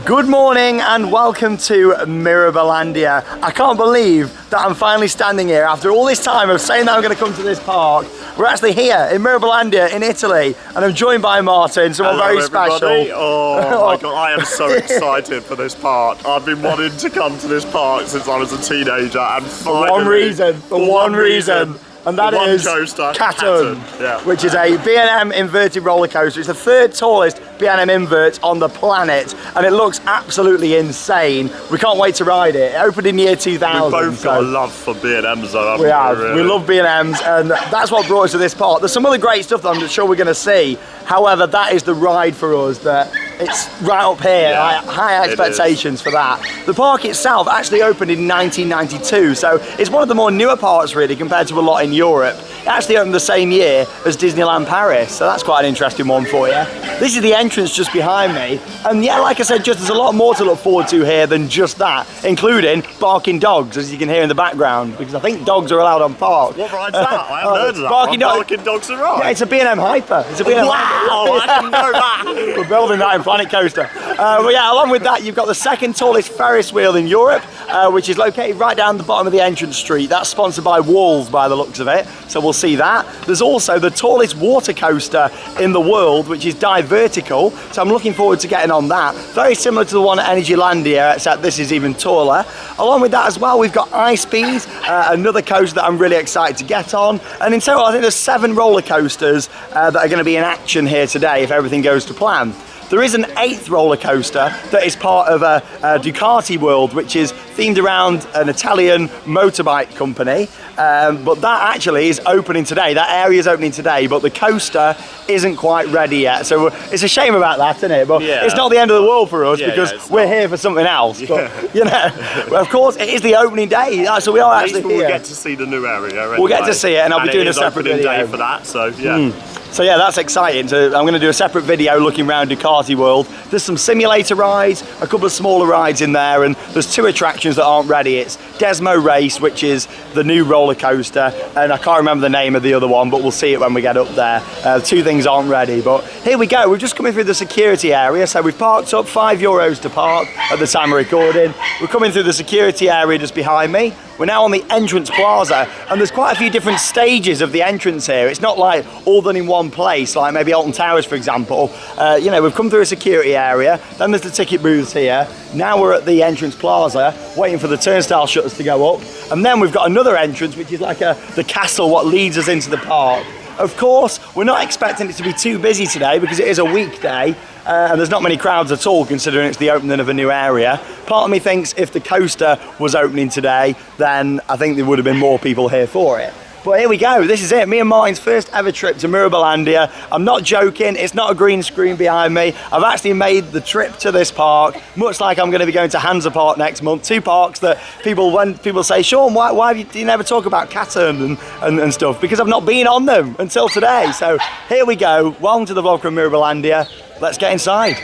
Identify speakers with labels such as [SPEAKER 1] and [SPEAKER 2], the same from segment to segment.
[SPEAKER 1] Good morning and welcome to Mirabilandia. I can't believe that I'm finally standing here after all this time of saying that I'm going to come to this park. We're actually here in Mirabilandia in Italy and I'm joined by Martin, someone very special.
[SPEAKER 2] Oh my god, I am so excited for this park. I've been wanting to come to this park since I was a teenager and finally...
[SPEAKER 1] For one reason. And that is Katun, which is a B&M inverted roller coaster. It's the third tallest B&M invert on the planet, and it looks absolutely insane. We can't wait to ride it. It opened in the year 2000.
[SPEAKER 2] We've both got a love for B&Ms though,
[SPEAKER 1] we have.
[SPEAKER 2] Really?
[SPEAKER 1] We love B&Ms, and that's what brought us to this park. There's some other great stuff that I'm sure we're going to see. However, that is the ride for us. That it's right up here. High expectations for that. The park itself actually opened in 1992, so it's one of the more newer parks really compared to a lot in Europe. It actually opened the same year as Disneyland Paris, so that's quite an interesting one for you. This is the entrance just behind me, and yeah, like I said, there's a lot more to look forward to here than just that, including barking dogs, as you can hear in the background, because I think dogs are allowed on park.
[SPEAKER 2] What ride's that? I haven't heard of that.
[SPEAKER 1] Barking
[SPEAKER 2] dogs are right.
[SPEAKER 1] Yeah, it's a B&M Hyper. It's a B&M
[SPEAKER 2] Wow, I didn't know that.
[SPEAKER 1] We're building that in Planet Coaster. Well, yeah, along with that, you've got the second tallest Ferris wheel in Europe, which is located right down the bottom of the entrance street. That's sponsored by Walls by the looks of it, so we'll see that. There's also the tallest water coaster in the world, which is Divertical, so I'm looking forward to getting on that. Very similar to the one at Mirabilandia, except this is even taller. Along with that as well, we've got iSpeed, another coaster that I'm really excited to get on. And in total, I think there's 7 roller coasters that are going to be in action here today if everything goes to plan. There is an 8th roller coaster that is part of a Ducati World, which is themed around an Italian motorbike company. But that actually is opening today. That area is opening today, but the coaster isn't quite ready yet. So it's a shame about that, isn't it? But it's not the end of the world for us because we're here for something else. But you know, well, of course, it is the opening day, so we are actually here.
[SPEAKER 2] We'll get to see the new area. Anyway.
[SPEAKER 1] We'll get to see it, and I'll be doing a separate video
[SPEAKER 2] day for that. So yeah.
[SPEAKER 1] So yeah, that's exciting. So I'm going to do a separate video looking around Ducati World. There's some simulator rides, a couple of smaller rides in there, and there's 2 attractions that aren't ready. It's Desmo Race, which is the new roller coaster, and I can't remember the name of the other one, but we'll see it when we get up there. 2 things aren't ready, but here we go. We're just coming through the security area, so we've parked up, €5 to park at the time of recording. We're coming through the security area just behind me. We're now on the entrance plaza, and there's quite a few different stages of the entrance here. It's not like all done in one place, like maybe Alton Towers, for example. You know, we've come through a security area, then there's the ticket booths here. Now we're at the entrance plaza, waiting for the turnstile shutters to go up. And then we've got another entrance, which is like the castle, what leads us into the park. Of course, we're not expecting it to be too busy today because it is a weekday. And there's not many crowds at all considering it's the opening of a new area. Part of me thinks if the coaster was opening today, then I think there would have been more people here for it. But here we go, this is it, me and Martin's first ever trip to Mirabilandia. I'm not joking, it's not a green screen behind me. I've actually made the trip to this park, much like I'm going to be going to Hansa Park next month. 2 parks that when people say, Sean, why do you never talk about Katun and stuff? Because I've not been on them until today. So here we go, welcome to the vlog from Mirabilandia. Let's get inside.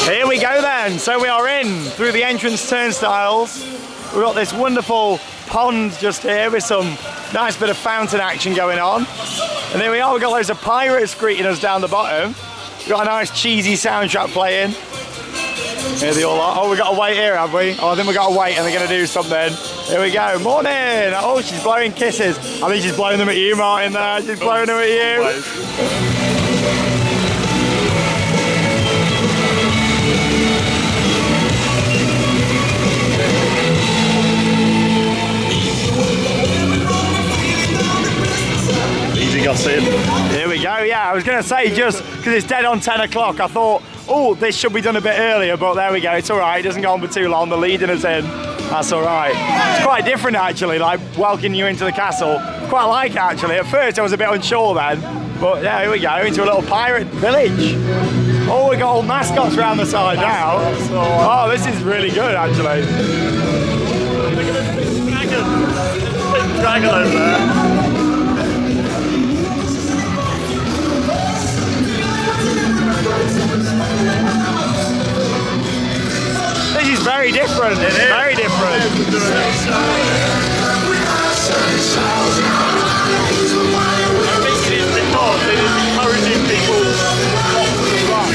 [SPEAKER 1] Here we go then, so we are in through the entrance turnstiles. We've got this wonderful pond just here with some nice bit of fountain action going on. And here we are, we've got loads of pirates greeting us down the bottom. We've got a nice cheesy soundtrack playing. Here they all are. Oh, we've got to wait here, have we? Oh, I think we've got to wait and they're going to do something. Here we go. Morning! Oh, she's blowing kisses. I think she's blowing them at you, Martin, there. She's blowing them at you. Here we go, yeah, I was going to say just because it's dead on 10 o'clock, I thought, oh, this should be done a bit earlier, but there we go, it's all right, it doesn't go on for too long, they're leading us in, that's all right. It's quite different actually, like welcoming you into the castle, quite like it actually. At first I was a bit unsure then, but yeah, here we go, into a little pirate village. Oh, we got all mascots around the side now. Oh, this is really good actually.
[SPEAKER 2] Look at the big dragon over there.
[SPEAKER 1] This is very different. It is. Very different.
[SPEAKER 2] I think it is because it is encouraging people not to run.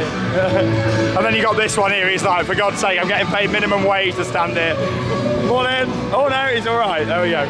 [SPEAKER 1] And then you got this one here, he's like, for God's sake, I'm getting paid minimum wage to stand here. Morning. Oh no, he's all right. There we go.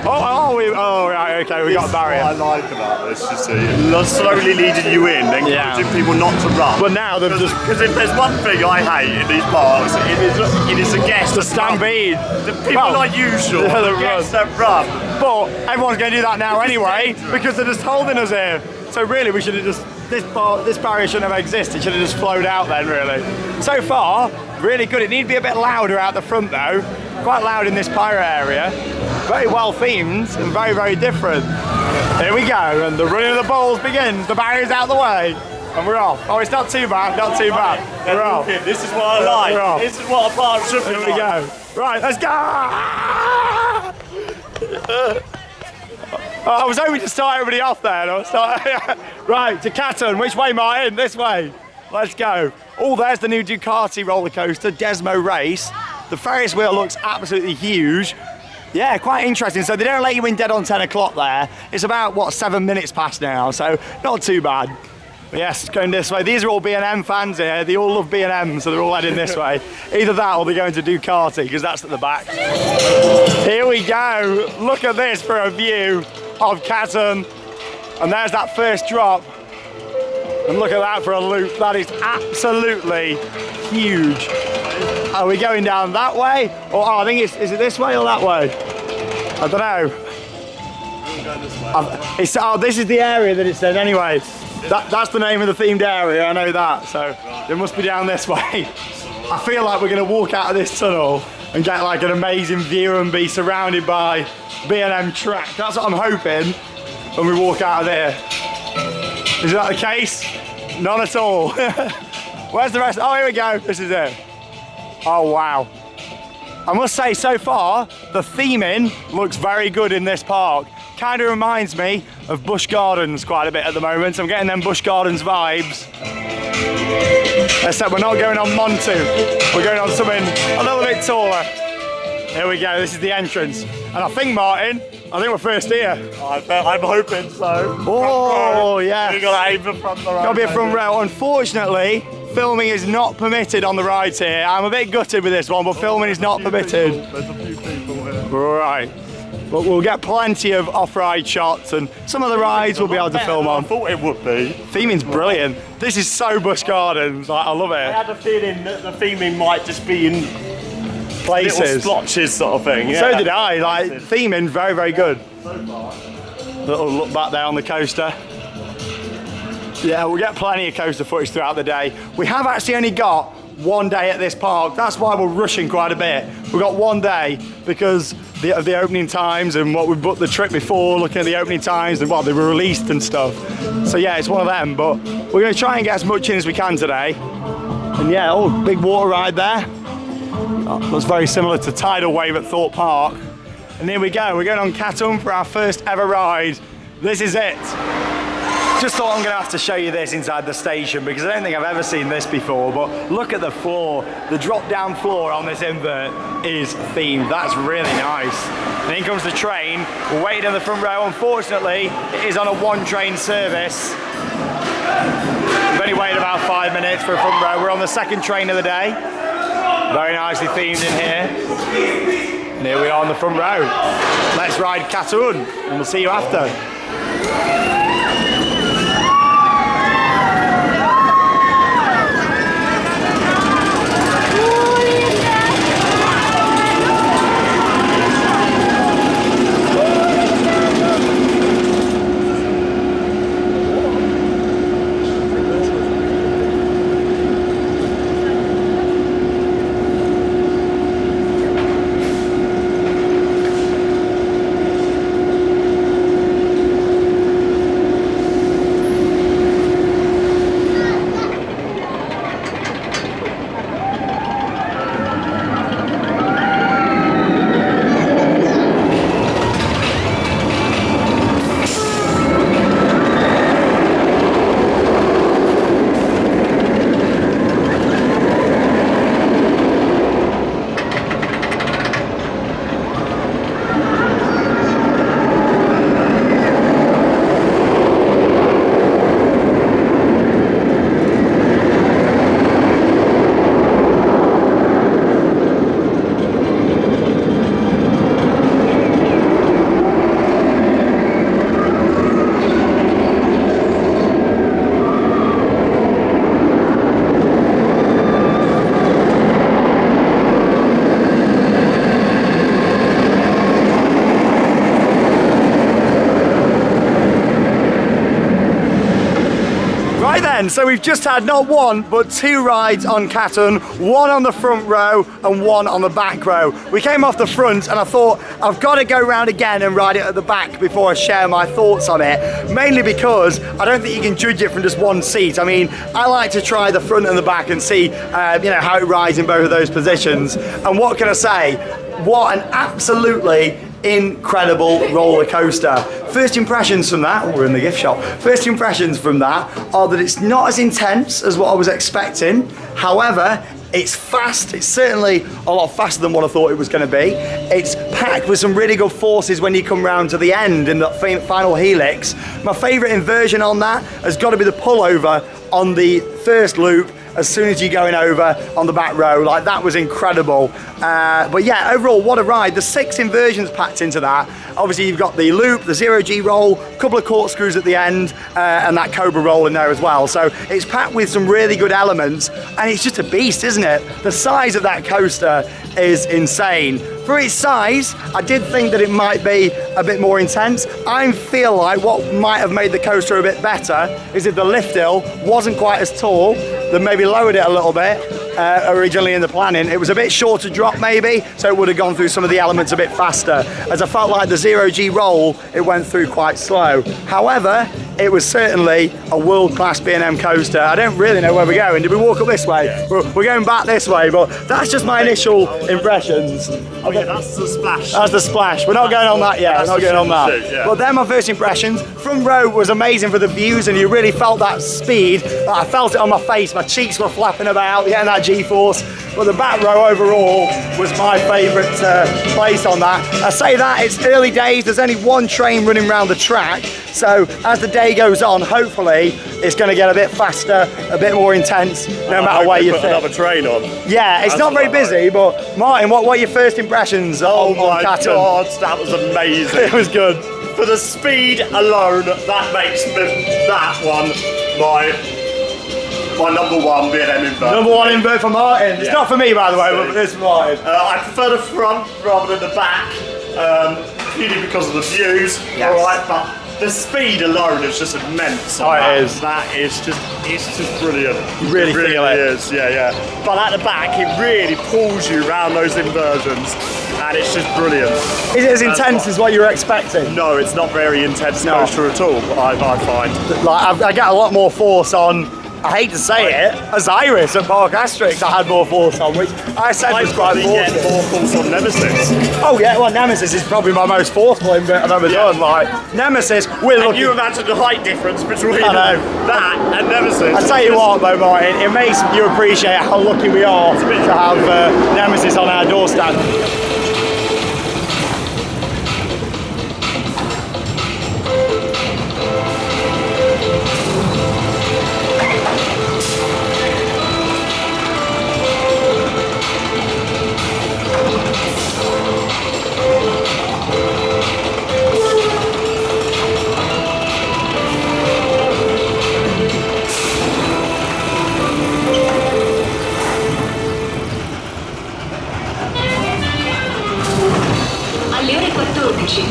[SPEAKER 1] Oh, right, okay, we got a barrier.
[SPEAKER 2] What I like about this, you see, it's slowly leading you in, encouraging people not to run.
[SPEAKER 1] But now they've just...
[SPEAKER 2] Because if there's one thing I hate in these parks, it is the guests.
[SPEAKER 1] The stampede.
[SPEAKER 2] The people like usual, the guests that run.
[SPEAKER 1] But everyone's going to do that now anyway, because they're just holding us here. So really, we should have just... This barrier shouldn't have existed. It should have just flowed out then, really. So far, really good. It needs to be a bit louder out the front, though. Quite loud in this pirate area. Very well themed and very, very different. Here we go, and the running of the bulls begins. The barrier's out the way, and we're off. Oh, it's not too bad, not too bad. We're off.
[SPEAKER 2] This is what I like.
[SPEAKER 1] We're off.
[SPEAKER 2] This is what a park should be.
[SPEAKER 1] Here we go. Right, let's go. I was hoping to start everybody off there. Right, to Katun. Which way, Martin? This way. Let's go. Oh, there's the new Ducati roller coaster, Desmo Race. The Ferris wheel looks absolutely huge. Yeah, quite interesting. So they don't let you in dead on 10 o'clock there. It's about, what, 7 minutes past now, so not too bad. But yes, it's going this way. These are all B&M fans here. They all love B&M, so they're all heading this way. Either that or they're going to Ducati, because that's at the back. Here we go. Look at this for a view of Katun. And there's that first drop. And look at that for a loop. That is absolutely huge. Are we going down that way? Or I think is it this way or that way? I don't know. This is the area that it said anyway. That's the name of the themed area, I know that. So it must be down this way. I feel like we're going to walk out of this tunnel and get like an amazing view and be surrounded by B&M track. That's what I'm hoping when we walk out of there. Is that the case? None at all. Where's the rest? Oh, here we go. This is it. Oh, wow. I must say, so far, the theming looks very good in this park. Kind of reminds me of Busch Gardens quite a bit at the moment. So I'm getting them Busch Gardens vibes. Except we're not going on Montu. We're going on something a little bit taller. Here we go. This is the entrance. And I think, Martin, we're first here.
[SPEAKER 2] I'm hoping so.
[SPEAKER 1] Oh, yeah.
[SPEAKER 2] You've got to aim for front row.
[SPEAKER 1] Got to be a front row. Unfortunately, filming is not permitted on the rides here. I'm a bit gutted with this one, but filming is not permitted.
[SPEAKER 2] There's a few people here.
[SPEAKER 1] Right. But we'll get plenty of off-ride shots, and some of the rides we'll be able to film on.
[SPEAKER 2] I thought it would be.
[SPEAKER 1] Theming's brilliant. This is so Busch Gardens. I love
[SPEAKER 2] I
[SPEAKER 1] it.
[SPEAKER 2] had a feeling that the theming might just be in
[SPEAKER 1] Places.
[SPEAKER 2] little splotches sort of thing. Yeah.
[SPEAKER 1] So did I. Like, theming, very, very good. Little look back there on the coaster. Yeah, we'll get plenty of coaster footage throughout the day. We have actually only got one day at this park. That's why we're rushing quite a bit. We've got one day because of the opening times and what we booked the trip before, looking at the opening times and what they were released and stuff. So yeah, it's one of them, but we're going to try and get as much in as we can today. And yeah, oh, big water ride there. Oh, looks very similar to Tidal Wave at Thorpe Park. And here we go, we're going on Katun for our first ever ride. This is it. Just thought I'm going to have to show you this inside the station because I don't think I've ever seen this before, but look at the floor. The drop-down floor on this invert is themed. That's really nice. And in comes the train. We're waiting in the front row. Unfortunately, it is on a one-train service. We've only waited about 5 minutes for a front row. We're on the second train of the day. Very nicely themed in here. And here we are on the front row. Let's ride Katun, and we'll see you after. And so we've just had not one, but 2 rides on Katun, one on the front row and one on the back row. We came off the front and I thought, I've got to go round again and ride it at the back before I share my thoughts on it. Mainly because I don't think you can judge it from just one seat. I mean, I like to try the front and the back and see, how it rides in both of those positions. And what can I say? What an absolutely incredible roller coaster. First impressions from that, we're in the gift shop. First impressions from that are that it's not as intense as what I was expecting. However, it's fast. It's certainly a lot faster than what I thought it was going to be. It's packed with some really good forces when you come round to the end in the final helix. My favourite inversion on that has got to be the pullover on the first loop as soon as you're going over on the back row. Like, that was incredible. But yeah, overall, what a ride. There's 6 inversions packed into that. Obviously, you've got the loop, the 0G roll, a couple of corkscrews at the end, and that Cobra roll in there as well. So it's packed with some really good elements, and it's just a beast, isn't it? The size of that coaster is insane. For its size, I did think that it might be a bit more intense. I feel like what might have made the coaster a bit better is if the lift hill wasn't quite as tall, then maybe lowered it a little bit originally in the planning. It was a bit shorter drop maybe, so it would have gone through some of the elements a bit faster. As I felt like the 0G roll, it went through quite slow. However, it was certainly a world-class B&M coaster. I don't really know where we're going. Did we walk up this way? Yeah. We're going back this way, but that's just my initial impressions.
[SPEAKER 2] Oh yeah, that's the splash.
[SPEAKER 1] That's the splash. We're not going on that yet. We're not going on that.
[SPEAKER 2] Shoot, yeah.
[SPEAKER 1] But they're my first impressions. Front row was amazing for the views, and you really felt that speed. I felt it on my face. My cheeks were flapping about, getting that G-force. But the back row overall was my favourite place on that. I say that, it's early days. There's only one train running around the track. So as the day goes on, hopefully it's going to get a bit faster, a bit more intense, no matter where you fit.
[SPEAKER 2] Another train on.
[SPEAKER 1] Yeah, it's not very busy, but Martin, what were your first impressions on Katun?
[SPEAKER 2] Oh my God, that was amazing.
[SPEAKER 1] It was good.
[SPEAKER 2] For the speed alone, that makes that one my number 1 B&M invert.
[SPEAKER 1] Number 1 invert for Martin. It's not for me, by the way, but it's for Martin.
[SPEAKER 2] I prefer the front rather than the back, purely because of the views.
[SPEAKER 1] Yes.
[SPEAKER 2] Alright, but the speed alone is just immense.
[SPEAKER 1] Oh, it is.
[SPEAKER 2] That is just, it's just brilliant.
[SPEAKER 1] You really feel it.
[SPEAKER 2] It is, yeah. But at the back, it really pulls you around those inversions, and it's just brilliant.
[SPEAKER 1] Is it as intense as what you were expecting?
[SPEAKER 2] No, it's not very intense coaster at all, I find.
[SPEAKER 1] Like, I get a lot more force on, I hate to say it, Osiris at Park Asterix I had more force on, which I said was quite
[SPEAKER 2] get
[SPEAKER 1] forceful.
[SPEAKER 2] more force on Nemesis.
[SPEAKER 1] Oh yeah, well Nemesis is probably my most forceful invert I've ever done. Like, Nemesis, we're
[SPEAKER 2] And
[SPEAKER 1] looking...
[SPEAKER 2] you imagine the height difference between
[SPEAKER 1] I know.
[SPEAKER 2] that and Nemesis.
[SPEAKER 1] I tell you what though, Martin, it makes you appreciate how lucky we are to have Nemesis on our doorstep.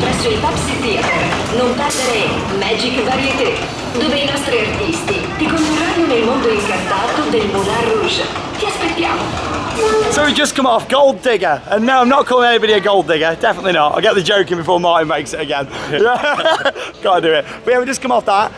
[SPEAKER 3] Presso il Pepsi Theater, non perdere Magic Variété, dove i nostri artisti ti condurranno nel mondo incantato del Moulin Rouge. Ti aspettiamo.
[SPEAKER 1] So we just come off Gold Digger, and no, I'm not calling anybody a gold digger, definitely not. I'll get the joke in before Martin makes it again. Gotta do it. But yeah, we just come off that.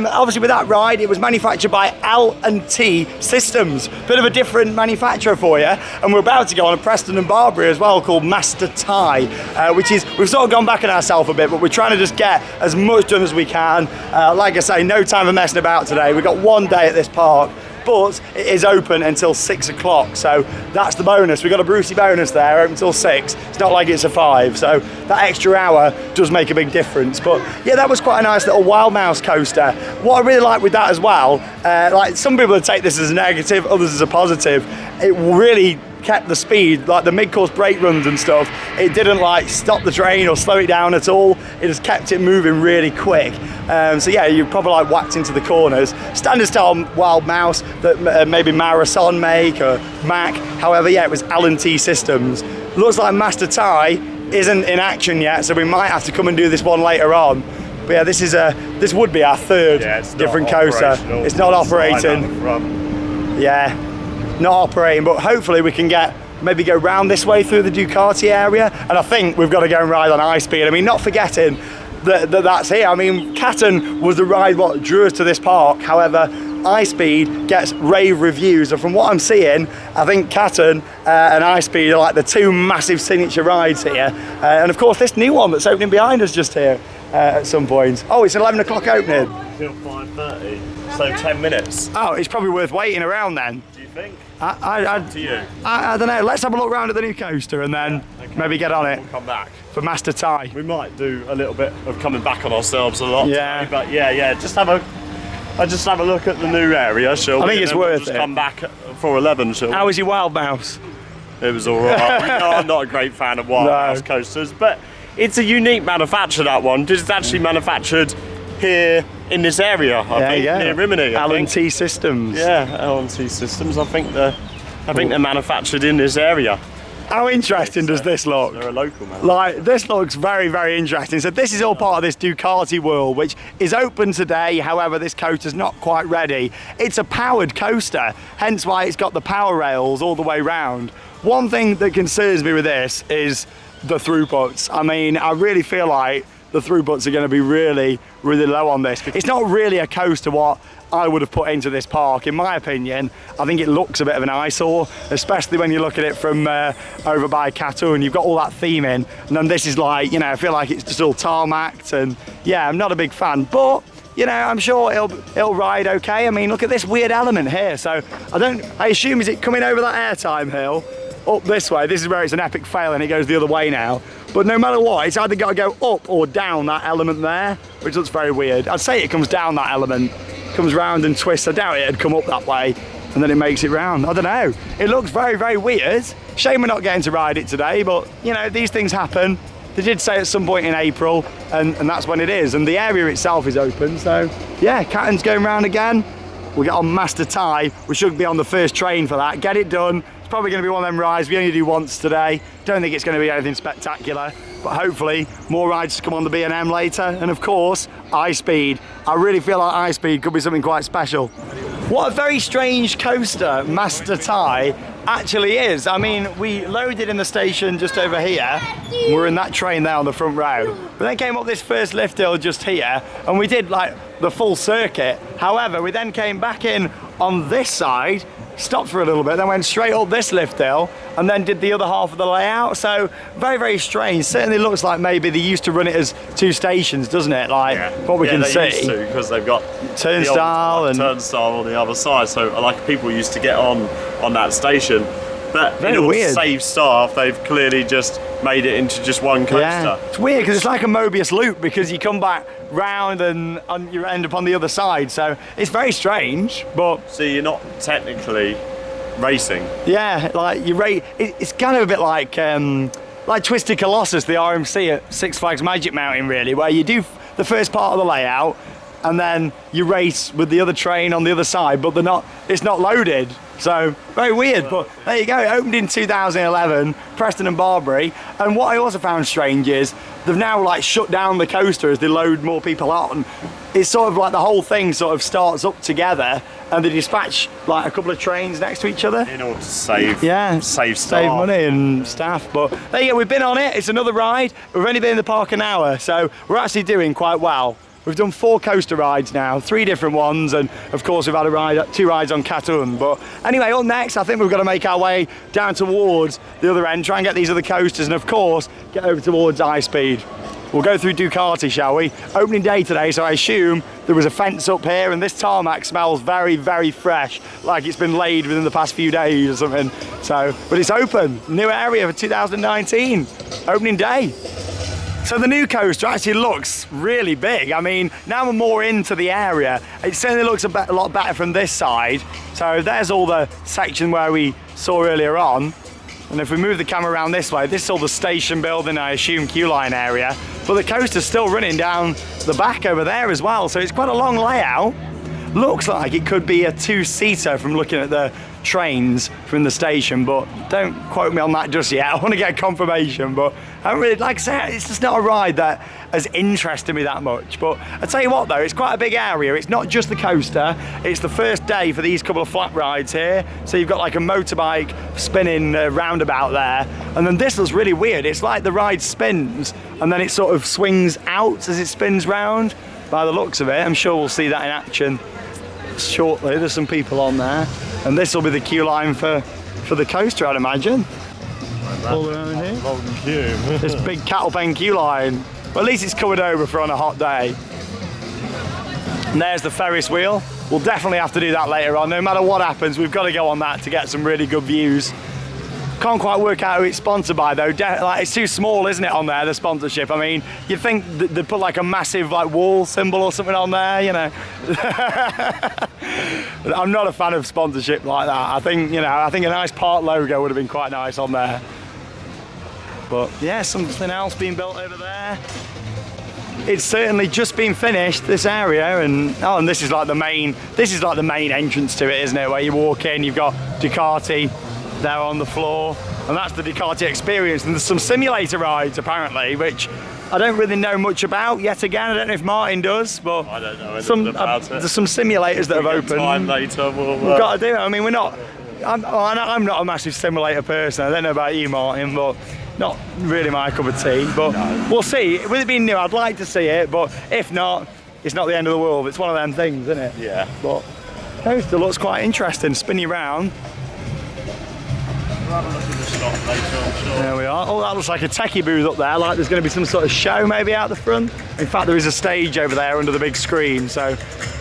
[SPEAKER 1] Obviously with that ride, it was manufactured by L&T Systems. Bit of a different manufacturer for you, and we're about to go on a Preston and Barbary as well called Master Tie, which is, we've sort of gone back on ourselves a bit, but we're trying to just get as much done as we can. Like I say, no time for messing about today. We've got one day at this park, but it is open until 6 o'clock, so that's the bonus. We've got a Brucey bonus there, open until 6. It's not like it's a 5, so that extra hour does make a big difference. But yeah, that was quite a nice little Wild Mouse coaster. What I really like with that as well, like some people would take this as a negative, others as a positive. It really kept the speed, like the mid-course brake runs and stuff. It didn't like stop the train or slow it down at all. It just kept it moving really quick. So yeah, you probably like whacked into the corners. Standard style Wild Mouse that maybe Marathon make or Mac. However, yeah, it was L&T Systems. Looks like Master Tie isn't in action yet, so we might have to come and do this one later on. But yeah, this would be our third different coaster. It's not operating. Yeah, not operating, but hopefully we can maybe go round this way through the Ducati area, and I think we've got to go and ride on iSpeed. I mean, not forgetting that's here. I mean, Katun was the ride what drew us to this park. However, iSpeed gets rave reviews, and from what I'm seeing, I think Katun and iSpeed are like the two massive signature rides here. And of course, this new one that's opening behind us just here at some point. Oh, it's 11 o'clock opening.
[SPEAKER 2] Till 5:30, so 10 minutes.
[SPEAKER 1] Oh, it's probably worth waiting around then.
[SPEAKER 2] Do you think?
[SPEAKER 1] Up
[SPEAKER 2] to you.
[SPEAKER 1] I don't know. Let's have a look round at the new coaster and then maybe get on it.
[SPEAKER 2] We'll come back
[SPEAKER 1] for Master Ty.
[SPEAKER 2] We might do a little bit of coming back on ourselves a lot.
[SPEAKER 1] Yeah.
[SPEAKER 2] Today, but yeah. Just have a look at the new area, shall we?
[SPEAKER 1] I think it's worth
[SPEAKER 2] just
[SPEAKER 1] it.
[SPEAKER 2] Come back for 11, shall we?
[SPEAKER 1] How was your Wild Mouse?
[SPEAKER 2] It was all right. You know, I'm not a great fan of Wild Mouse coasters, but it's a unique manufacture, that one. It's actually manufactured here in this area, I think, near Rimini.
[SPEAKER 1] L&T Systems.
[SPEAKER 2] Yeah, L&T Systems. I think they're manufactured in this area.
[SPEAKER 1] How interesting does this look?
[SPEAKER 2] They're a local man.
[SPEAKER 1] Like, this looks very, very interesting. So this is all part of this Ducati World, which is open today. However, this coaster's not quite ready. It's a powered coaster, hence why it's got the power rails all the way round. One thing that concerns me with this is the throughputs. I mean, I really feel like the throughputs are going to be really, really low on this. It's not really a coaster what I would have put into this park. In my opinion, I think it looks a bit of an eyesore, especially when you look at it from over by Katun. You've got all that theming, and then this is like, you know, I feel like it's just all tarmacked, and yeah, I'm not a big fan, but you know, I'm sure it'll ride okay. I mean, look at this weird element here. So I assume, is it coming over that airtime hill up this way? This is where it's an epic fail and it goes the other way now. But no matter what, it's either got to go up or down that element there, which looks very weird. I'd say it comes down that element, comes round and twists. I doubt it'd come up that way and then it makes it round. I don't know. It looks very, very weird. Shame we're not getting to ride it today, but you know, these things happen. They did say at some point in April, and that's when it is. And the area itself is open, so yeah, Katun's going round again. We'll get on Master Ty. We should be on the first train for that. Get it done. It's probably going to be one of them rides we only do once today. Don't think it's going to be anything spectacular, but hopefully more rides to come on the B&M later. And of course, iSpeed. I really feel like iSpeed could be something quite special. What a very strange coaster Master Ty actually is. I mean, we loaded in the station just over here. We're in that train there on the front row. We then came up this first lift hill just here, and we did like the full circuit. However, we then came back in on this side, stopped for a little bit, then went straight up this lift hill, and then did the other half of the layout. So very, very strange. Certainly looks like maybe they used to run it as two stations, doesn't it? Like what we can see.
[SPEAKER 2] Because they've got
[SPEAKER 1] turnstile and
[SPEAKER 2] turnstile on the other side. So like people used to get on that station. But in order to save staff, they've clearly just made it into just one coaster.
[SPEAKER 1] Yeah. It's weird because it's like a Mobius loop, because you come back round and you end up on the other side. So it's very strange, but...
[SPEAKER 2] So you're not technically racing?
[SPEAKER 1] Yeah, like you rate. It's kind of a bit like Twisted Colossus, the RMC at Six Flags Magic Mountain, really, where you do the first part of the layout and then you race with the other train on the other side, but it's not loaded. So very weird, but there you go. It opened in 2011, Preston and Barbary. And what I also found strange is they've now like shut down the coaster as they load more people on. It's sort of like the whole thing sort of starts up together, and they dispatch like a couple of trains next to each other
[SPEAKER 2] in order to save staff.
[SPEAKER 1] Save money and staff. But there you go. We've been on it. It's another ride. We've only been in the park an hour, so we're actually doing quite well. We've done 4 coaster rides now, 3 different ones, and of course we've had 2 rides on Katun. But anyway, up next, I think we've got to make our way down towards the other end, try and get these other coasters, and of course, get over towards iSpeed. We'll go through Ducati, shall we? Opening day today, so I assume there was a fence up here, and this tarmac smells very, very fresh, like it's been laid within the past few days or something. So, but it's open, new area for 2019, opening day. So the new coaster actually looks really big. I mean, now we're more into the area. It certainly looks a lot better from this side. So there's all the section where we saw earlier on. And if we move the camera around this way, this is all the station building, I assume Q-line area. But the coaster's still running down the back over there as well. So it's quite a long layout. Looks like it could be a 2-seater from looking at the trains from the station, but don't quote me on that just yet. I want to get confirmation, but I don't really, like I say, it's just not a ride that has interested me that much. But I tell you what though, it's quite a big area. It's not just the coaster, it's the first day for these couple of flat rides here. So you've got like a motorbike spinning roundabout there, and then this looks really weird. It's like the ride spins and then it sort of swings out as it spins round. By the looks of it, I'm sure we'll see that in action shortly. There's some people on there, and this will be the queue line for the coaster, I'd imagine. All around here.
[SPEAKER 2] Long queue.
[SPEAKER 1] This big cattle pen queue line. Well, at least it's covered over for on a hot day. And there's the Ferris wheel. We'll definitely have to do that later on. No matter what happens, we've got to go on that to get some really good views. Can't quite work out who it's sponsored by though. Like, it's too small, isn't it, on there, the sponsorship? I mean, you'd think they'd put like a massive like wall symbol or something on there, you know. I'm not a fan of sponsorship like that. I think, you know, I think a nice park logo would have been quite nice on there. But yeah, something else being built over there. It's certainly just been finished, this area, and and this is like the main entrance to it, isn't it? Where you walk in, you've got Ducati there on the floor, and that's the Ducati experience. And there's some simulator rides apparently, which I don't really know much about yet again. I don't know if Martin does, but
[SPEAKER 2] I don't know anything about it.
[SPEAKER 1] There's some simulators that have opened.
[SPEAKER 2] Time later, we've
[SPEAKER 1] got to do it. I mean, I'm not a massive simulator person. I don't know about you, Martin, but not really my cup of tea. But we'll see. With it being new, I'd like to see it, but if not, it's not the end of the world. It's one of them things, isn't it?
[SPEAKER 2] Yeah.
[SPEAKER 1] But coaster looks quite interesting, spinning around.
[SPEAKER 2] We'll have a look at the stop later, I'm sure.
[SPEAKER 1] There we are. Oh, that looks like a techie booth up there, like there's going to be some sort of show maybe out the front. In fact, there is a stage over there under the big screen, so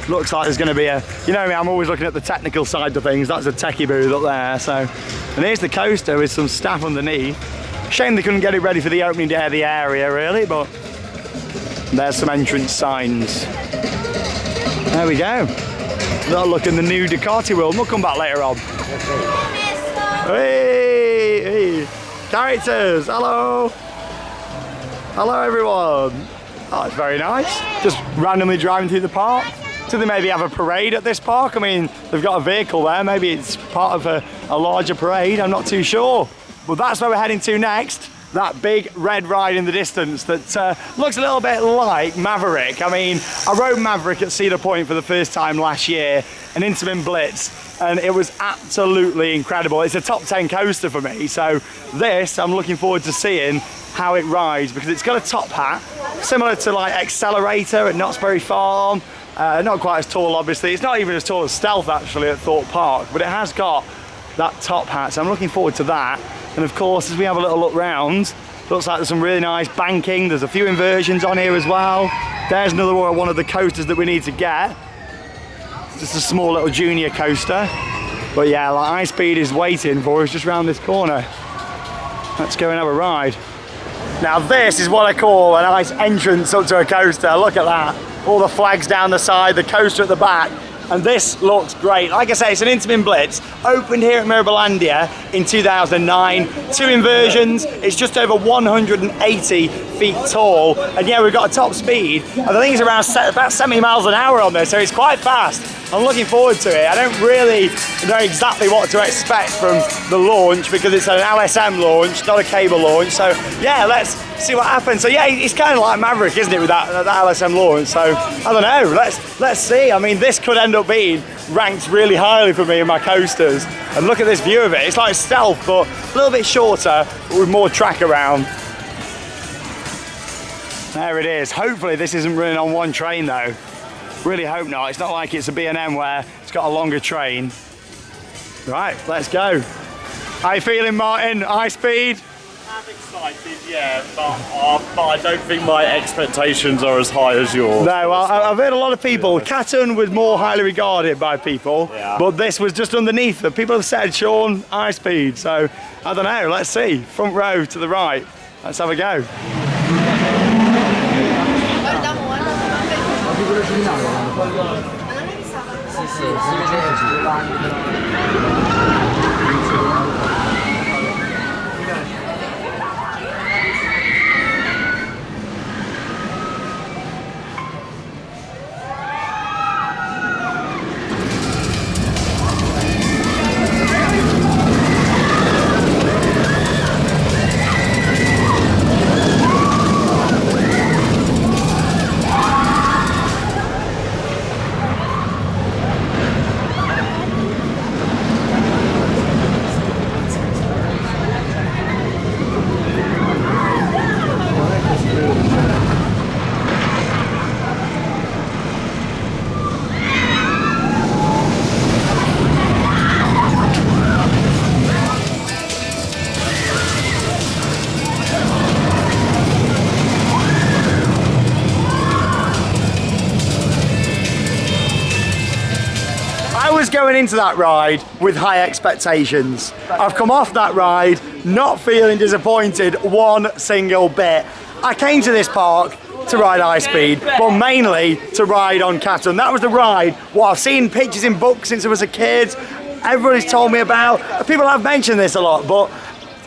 [SPEAKER 1] looks like there's going to be a, you know me, I'm always looking at the technical side of things. That's a techie booth up there. So, and here's the coaster with some staff underneath. Shame they couldn't get it ready for the opening day of the area, really, but there's some entrance signs. There we go. Little look in the new Ducati World. We'll come back later on. Hey, hey, characters, hello. Hello everyone. Oh, it's very nice. Just randomly driving through the park. Do they maybe have a parade at this park? I mean, they've got a vehicle there. Maybe it's part of a larger parade. I'm not too sure. But that's where we're heading to next. That big red ride in the distance that looks a little bit like Maverick. I mean, I rode Maverick at Cedar Point for the first time last year, an Intamin Blitz, and it was absolutely incredible. It's a top 10 coaster for me, so this, I'm looking forward to seeing how it rides, because it's got a top hat, similar to like Accelerator at Knott's Berry Farm. Not quite as tall, obviously. It's not even as tall as Stealth, actually, at Thorpe Park, but it has got that top hat, so I'm looking forward to that. And of course, as we have a little look round, looks like there's some really nice banking. There's a few inversions on here as well. There's another one of the coasters that we need to get. It's just a small little junior coaster. But yeah, like iSpeed is waiting for us just round this corner. Let's go and have a ride. Now this is what I call a nice entrance up to a coaster. Look at that. All the flags down the side, the coaster at the back. And this looks great. Like I say, it's an Intamin Blitz, opened here at Mirabilandia in 2009. 2 inversions, it's just over 180 feet tall. And yeah, we've got a top speed, and I think it's around about 70 miles an hour on this, so it's quite fast. I'm looking forward to it. I don't really know exactly what to expect from the launch, because it's an LSM launch, not a cable launch. So yeah, let's see what happens. So yeah, it's kind of like Maverick, isn't it, with that LSM launch? So I don't know, let's see. I mean, this could end up being ranked really highly for me in my coasters. And look at this view of it. It's like Stealth, but a little bit shorter, but with more track around. There it is. Hopefully this isn't running on one train though. Really hope not. It's not like it's a B&M where it's got a longer train. Right, let's go. How you feeling, Martin? iSpeed?
[SPEAKER 2] I'm excited, yeah, but I don't think my expectations are as high as yours.
[SPEAKER 1] No, well, I've heard a lot of people. Katun was more highly regarded by people, but this was just underneath them. People have said, Sean, iSpeed. So, I don't know, let's see. Front row to the right. Let's have a go. going into that ride with high expectations. I've come off that ride not feeling disappointed one single bit. I came to this park to ride iSpeed, but mainly to ride on Katun. That was the ride what I've seen pictures in books since I was a kid. Everybody's told me about. People have mentioned this a lot, but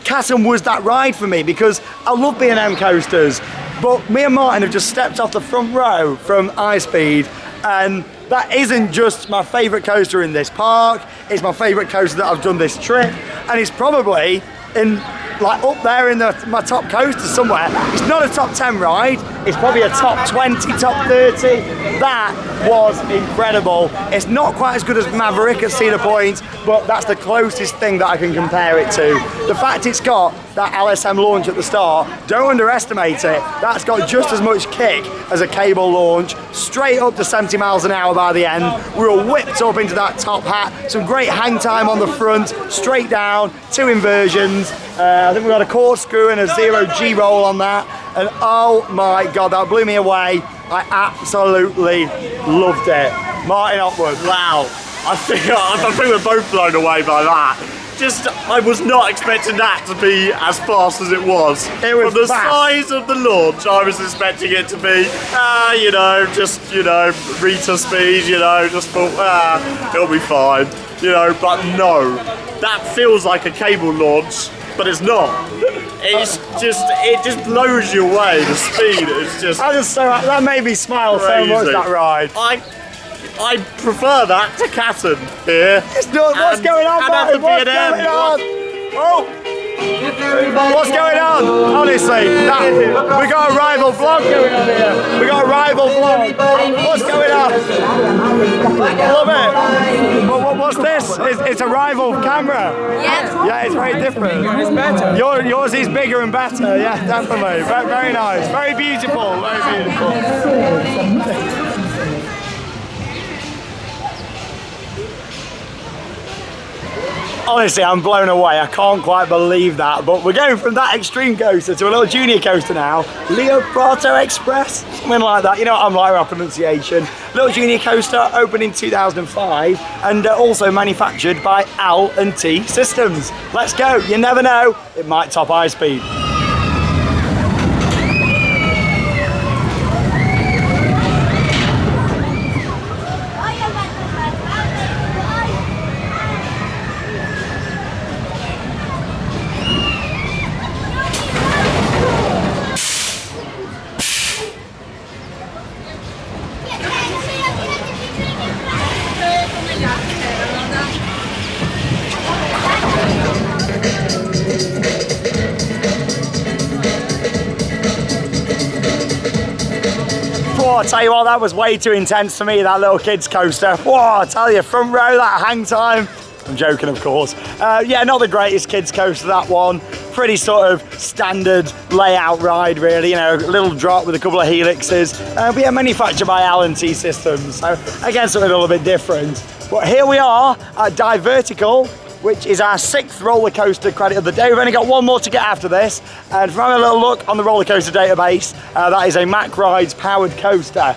[SPEAKER 1] Katun was that ride for me because I love B&M coasters. But me and Martin have just stepped off the front row from iSpeed, and that isn't just my favourite coaster in this park, it's my favourite coaster that I've done this trip, and it's probably in like up there in my top coasters somewhere. It's not a top 10 ride, it's probably a top 20, top 30. That was incredible. It's not quite as good as Maverick at Cedar Point, but that's the closest thing that I can compare it to. The fact it's got that LSM launch at the start, don't underestimate it. That's got just as much kick as a cable launch, straight up to 70 miles an hour by the end. We were whipped up into that top hat, some great hang time on the front, straight down, 2 inversions. I think we got a corkscrew and a 0G roll on that, and oh my god, that blew me away. I absolutely loved it. Martin Hopwood.
[SPEAKER 2] Wow, I think we're both blown away by that. I was not expecting that to be as fast as it was.
[SPEAKER 1] It was
[SPEAKER 2] From the
[SPEAKER 1] fast.
[SPEAKER 2] size of the launch, I was expecting it to be, Rita speed, just thought, it'll be fine, but no. That feels like a cable launch, but it's not. It just blows you away, the speed, it's just...
[SPEAKER 1] that made me smile so much, that ride.
[SPEAKER 2] I prefer that to Katun here.
[SPEAKER 1] It's not, what's going on, Martin? What's going on? Oh! What's going on? Honestly, we got a rival vlog going on here. We got a rival vlog. What's going on? Love it. What's this? It's a rival camera.
[SPEAKER 4] Yeah.
[SPEAKER 1] Yeah, it's very different.
[SPEAKER 4] Yours is better.
[SPEAKER 1] Yours is bigger and better. Yeah, definitely. Very nice. Very beautiful. Very beautiful. Honestly, I'm blown away. I can't quite believe that. But we're going from that extreme coaster to a little junior coaster now. Rio Bravo Express, something like that. You know what I'm like about pronunciation. Little junior coaster, opened in 2005 and also manufactured by L&T Systems. Let's go. You never know, it might top iSpeed. I tell you what, that was way too intense for me, that little kids coaster. Whoa, I tell you, front row, that hang time. I'm joking, of course. Yeah, not the greatest kids coaster, that one. Pretty sort of standard layout ride, really. A little drop with a couple of helixes. But yeah, manufactured by L&T Systems. So again, something a little bit different. But here we are at Divertical, which is our 6th roller coaster credit of the day. We've only got one more to get after this. And from having a little look on the roller coaster database, that is a Mack Rides powered coaster.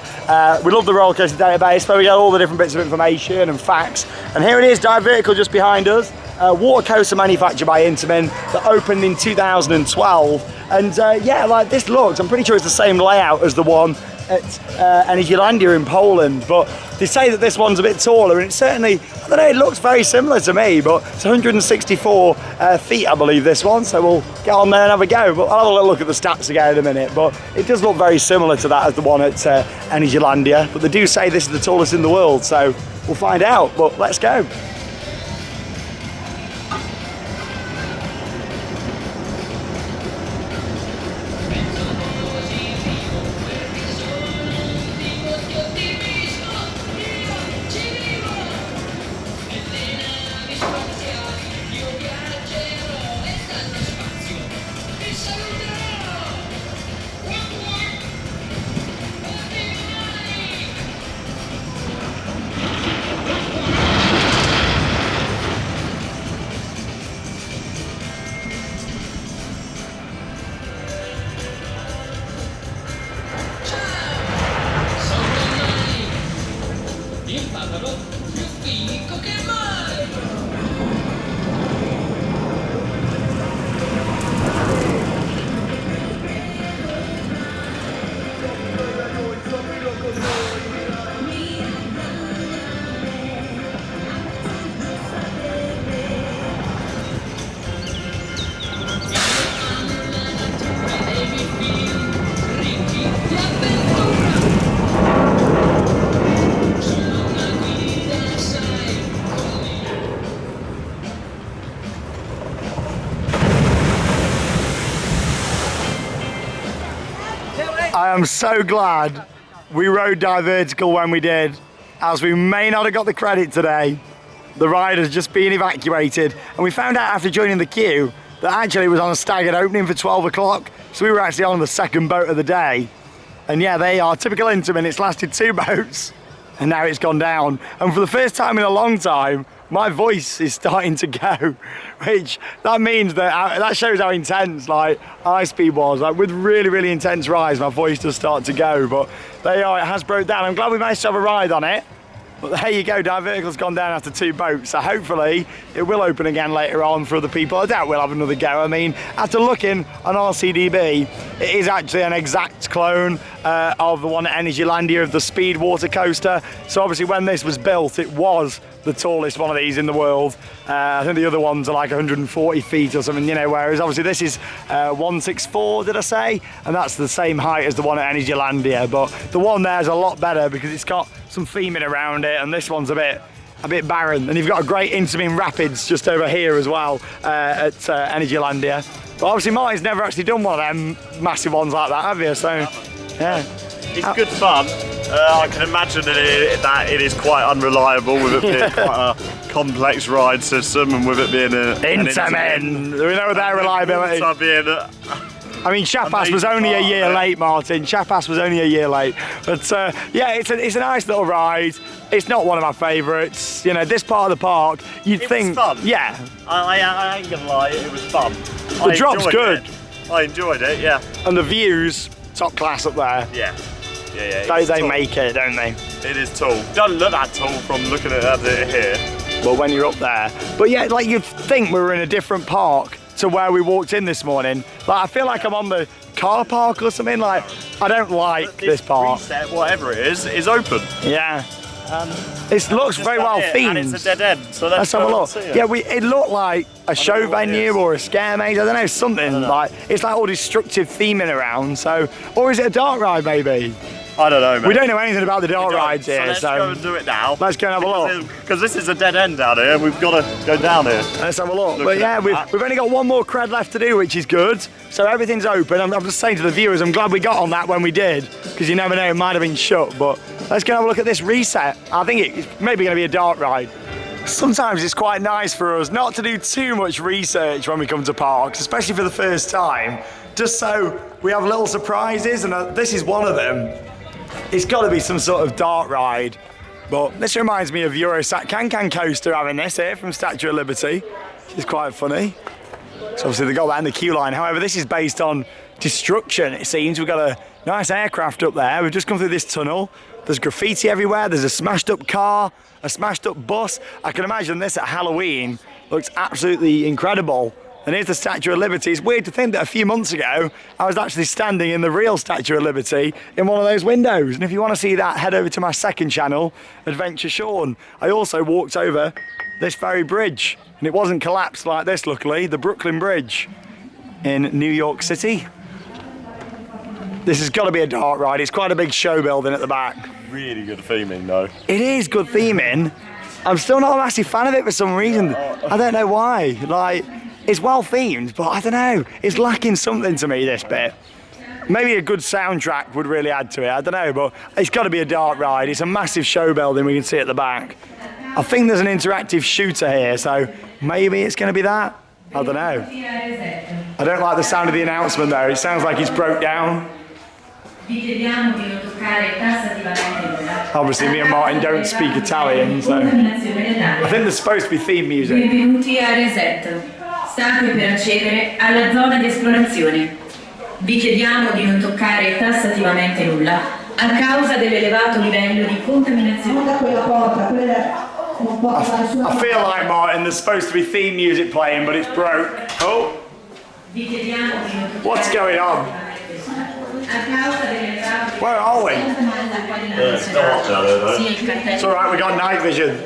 [SPEAKER 1] We love the roller coaster database, where we get all the different bits of information and facts. And here it is, Divertical just behind us. Water coaster manufactured by Intamin that opened in 2012. And yeah, like this looks, I'm pretty sure it's the same layout as the one at Mirabilandia in Poland, but they say that this one's a bit taller, and it certainly, I don't know, it looks very similar to me, but it's 164 feet, I believe, this one, so we'll get on there and have a go. But I'll have a little look at the stats again in a minute, but it does look very similar to that as the one at Mirabilandia, but they do say this is the tallest in the world, so we'll find out, but let's go. I am so glad we rode Divertical when we did, as we may not have got the credit today. The ride has just been evacuated, and we found out after joining the queue that actually it was on a staggered opening for 12 o'clock, so we were actually on the second boat of the day. And yeah, they are typical Intamin. It's lasted 2 boats, and now it's gone down. And for the first time in a long time, my voice is starting to go, which that means that shows how intense like iSpeed was. Like with really, really intense rides, my voice does start to go, but it has broke down. I'm glad we managed to have a ride on it. But there you go, Divertical's gone down after 2 boats, so hopefully it will open again later on for other people. I doubt we'll have another go. I mean, after looking on RCDB, it is actually an exact clone of the one at Energylandia of the Speed water coaster. So obviously when this was built, it was the tallest one of these in the world. I think the other ones are like 140 feet or something, you know, whereas obviously this is 164, did I say? And that's the same height as the one at Energylandia, but the one there is a lot better because it's got some theming around it, and this one's a bit barren. And you've got a great Intamin Rapids just over here as well at Energylandia. But obviously Martin's never actually done one of them massive ones like that, have you? So, yeah.
[SPEAKER 2] It's good fun. I can imagine that it is quite unreliable with it being quite a complex ride system, and with it being
[SPEAKER 1] Intamin. We know their reliability. I mean, Chapas was only a year late, Martin. Chapas was only a year late. But yeah, it's a nice little ride. It's not one of my favourites. You know, this part of the park, you'd think.
[SPEAKER 2] It was fun.
[SPEAKER 1] Yeah.
[SPEAKER 2] I ain't gonna lie, it was fun.
[SPEAKER 1] The drop's good.
[SPEAKER 2] I enjoyed it, yeah.
[SPEAKER 1] And the views, top class up there.
[SPEAKER 2] Yeah.
[SPEAKER 1] They make it, don't they?
[SPEAKER 2] It is tall. Doesn't look that tall from looking at it here.
[SPEAKER 1] Well, when you're up there. But yeah, like you'd think we were in a different park to where we walked in this morning. Like I feel like I'm on the car park or something. Like I don't like this park.
[SPEAKER 2] Reset, whatever it is open.
[SPEAKER 1] Yeah. It looks very well themed.
[SPEAKER 2] And it's a dead end, so let's
[SPEAKER 1] have a look. Yeah, it looked like a show venue or a scare maze. I don't know, something like it's like all destructive theming around. So, or is it a dark ride maybe?
[SPEAKER 2] I don't know, man.
[SPEAKER 1] We don't know anything about the dark rides here,
[SPEAKER 2] let's go and do it now.
[SPEAKER 1] Let's go and have a look.
[SPEAKER 2] Because this is a dead end down here, and we've got to go down here.
[SPEAKER 1] Let's have a look. But yeah, we've only got one more cred left to do, which is good. So everything's open. I'm just saying to the viewers, I'm glad we got on that when we did, because you never know, it might have been shut. But let's go and have a look at this reset. I think it's maybe going to be a dark ride. Sometimes it's quite nice for us not to do too much research when we come to parks, especially for the first time, just so we have little surprises, and this is one of them. It's got to be some sort of dark ride. But this reminds me of Eurosat Can coaster having this here from Statue of Liberty. It's quite funny. So obviously they got that in the queue line. However, this is based on destruction, it seems. We've got a nice aircraft up there. We've just come through this tunnel. There's graffiti everywhere. There's a smashed up car, a smashed up bus. I can imagine this at Halloween looks absolutely incredible. And here's the Statue of Liberty. It's weird to think that a few months ago, I was actually standing in the real Statue of Liberty in one of those windows. And if you want to see that, head over to my second channel, Adventure Sean. I also walked over this very bridge, and it wasn't collapsed like this, luckily, the Brooklyn Bridge in New York City. This has got to be a dark ride. It's quite a big show building at the back.
[SPEAKER 2] Really good theming, though.
[SPEAKER 1] It is good theming. I'm still not a massive fan of it for some reason. I don't know why. Like, it's well themed, but I don't know. It's lacking something to me, this bit. Maybe a good soundtrack would really add to it. I don't know, but it's got to be a dark ride. It's a massive show building we can see at the back. I think there's an interactive shooter here, so maybe it's going to be that. I don't know. I don't like the sound of the announcement though. It sounds like it's broke down. Obviously, me and Martin don't speak Italian, so I think there's supposed to be theme music.
[SPEAKER 4] Benvenuti a Reset. State per accedere alla zona di esplorazione. Vi chiediamo di non toccare tassativamente nulla a causa dell'elevato livello di contaminazione.
[SPEAKER 1] I feel like, Martin, there's supposed to be theme music playing, but it's broke. Oh! What's going on? Where are we? It's alright, we got night vision.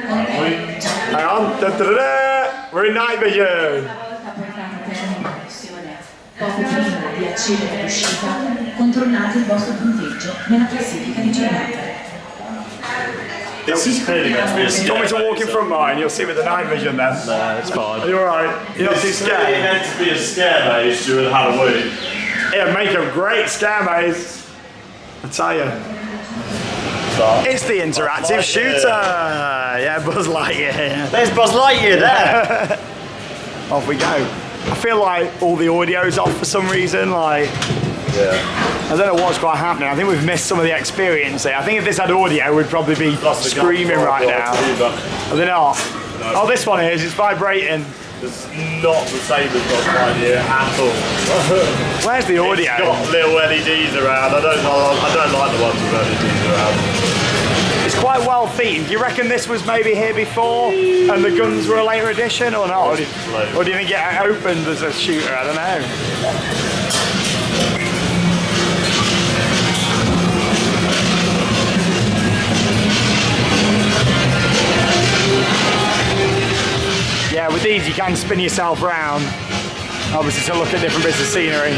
[SPEAKER 1] Hang on. Da, da, da, da. We're in night vision.
[SPEAKER 4] Poco prima di accedere all'uscita, controllate il vostro punteggio nella classifica di giornata.
[SPEAKER 2] It's clearly meant to be a scare.
[SPEAKER 1] Do you want me to walk in front, Martin? You'll see with the night vision then.
[SPEAKER 2] No, it's fine.
[SPEAKER 1] Are you alright? You're not too
[SPEAKER 2] It's clearly
[SPEAKER 1] scared?
[SPEAKER 2] meant to be a scare maze during Halloween.
[SPEAKER 1] It'd make a great scare maze. I tell you. It's the interactive shooter. Yeah, Buzz Lightyear.
[SPEAKER 2] There's Buzz Lightyear there.
[SPEAKER 1] Off we go. I feel like all the audio's off for some reason. Like, I don't know what's quite happening. I think we've missed some of the experience here. I think if this had audio, we'd probably be screaming right now. Are they not? No. Oh, this one is. It's vibrating.
[SPEAKER 2] It's not the same as Buzz Lightyear at all.
[SPEAKER 1] Where's the audio?
[SPEAKER 2] It's got little LEDs around. I don't like the ones with LEDs around.
[SPEAKER 1] It's quite well themed. Do you reckon this was maybe here before and the guns were a later addition or not? Or do you think it opened as a shooter? I don't know. Yeah, with these you can spin yourself around, obviously to look at different bits of scenery.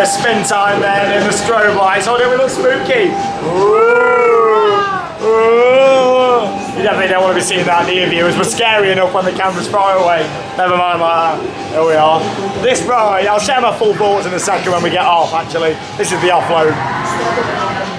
[SPEAKER 1] Spin time then in the strobe lights. Oh, we look spooky. Ooh. Ooh. You definitely don't want to be seeing that, do you, viewers? We're scary enough when the camera's far away. Never mind like that. Here we are. This ride, I'll share my full thoughts in a second when we get off, actually. This is the offload.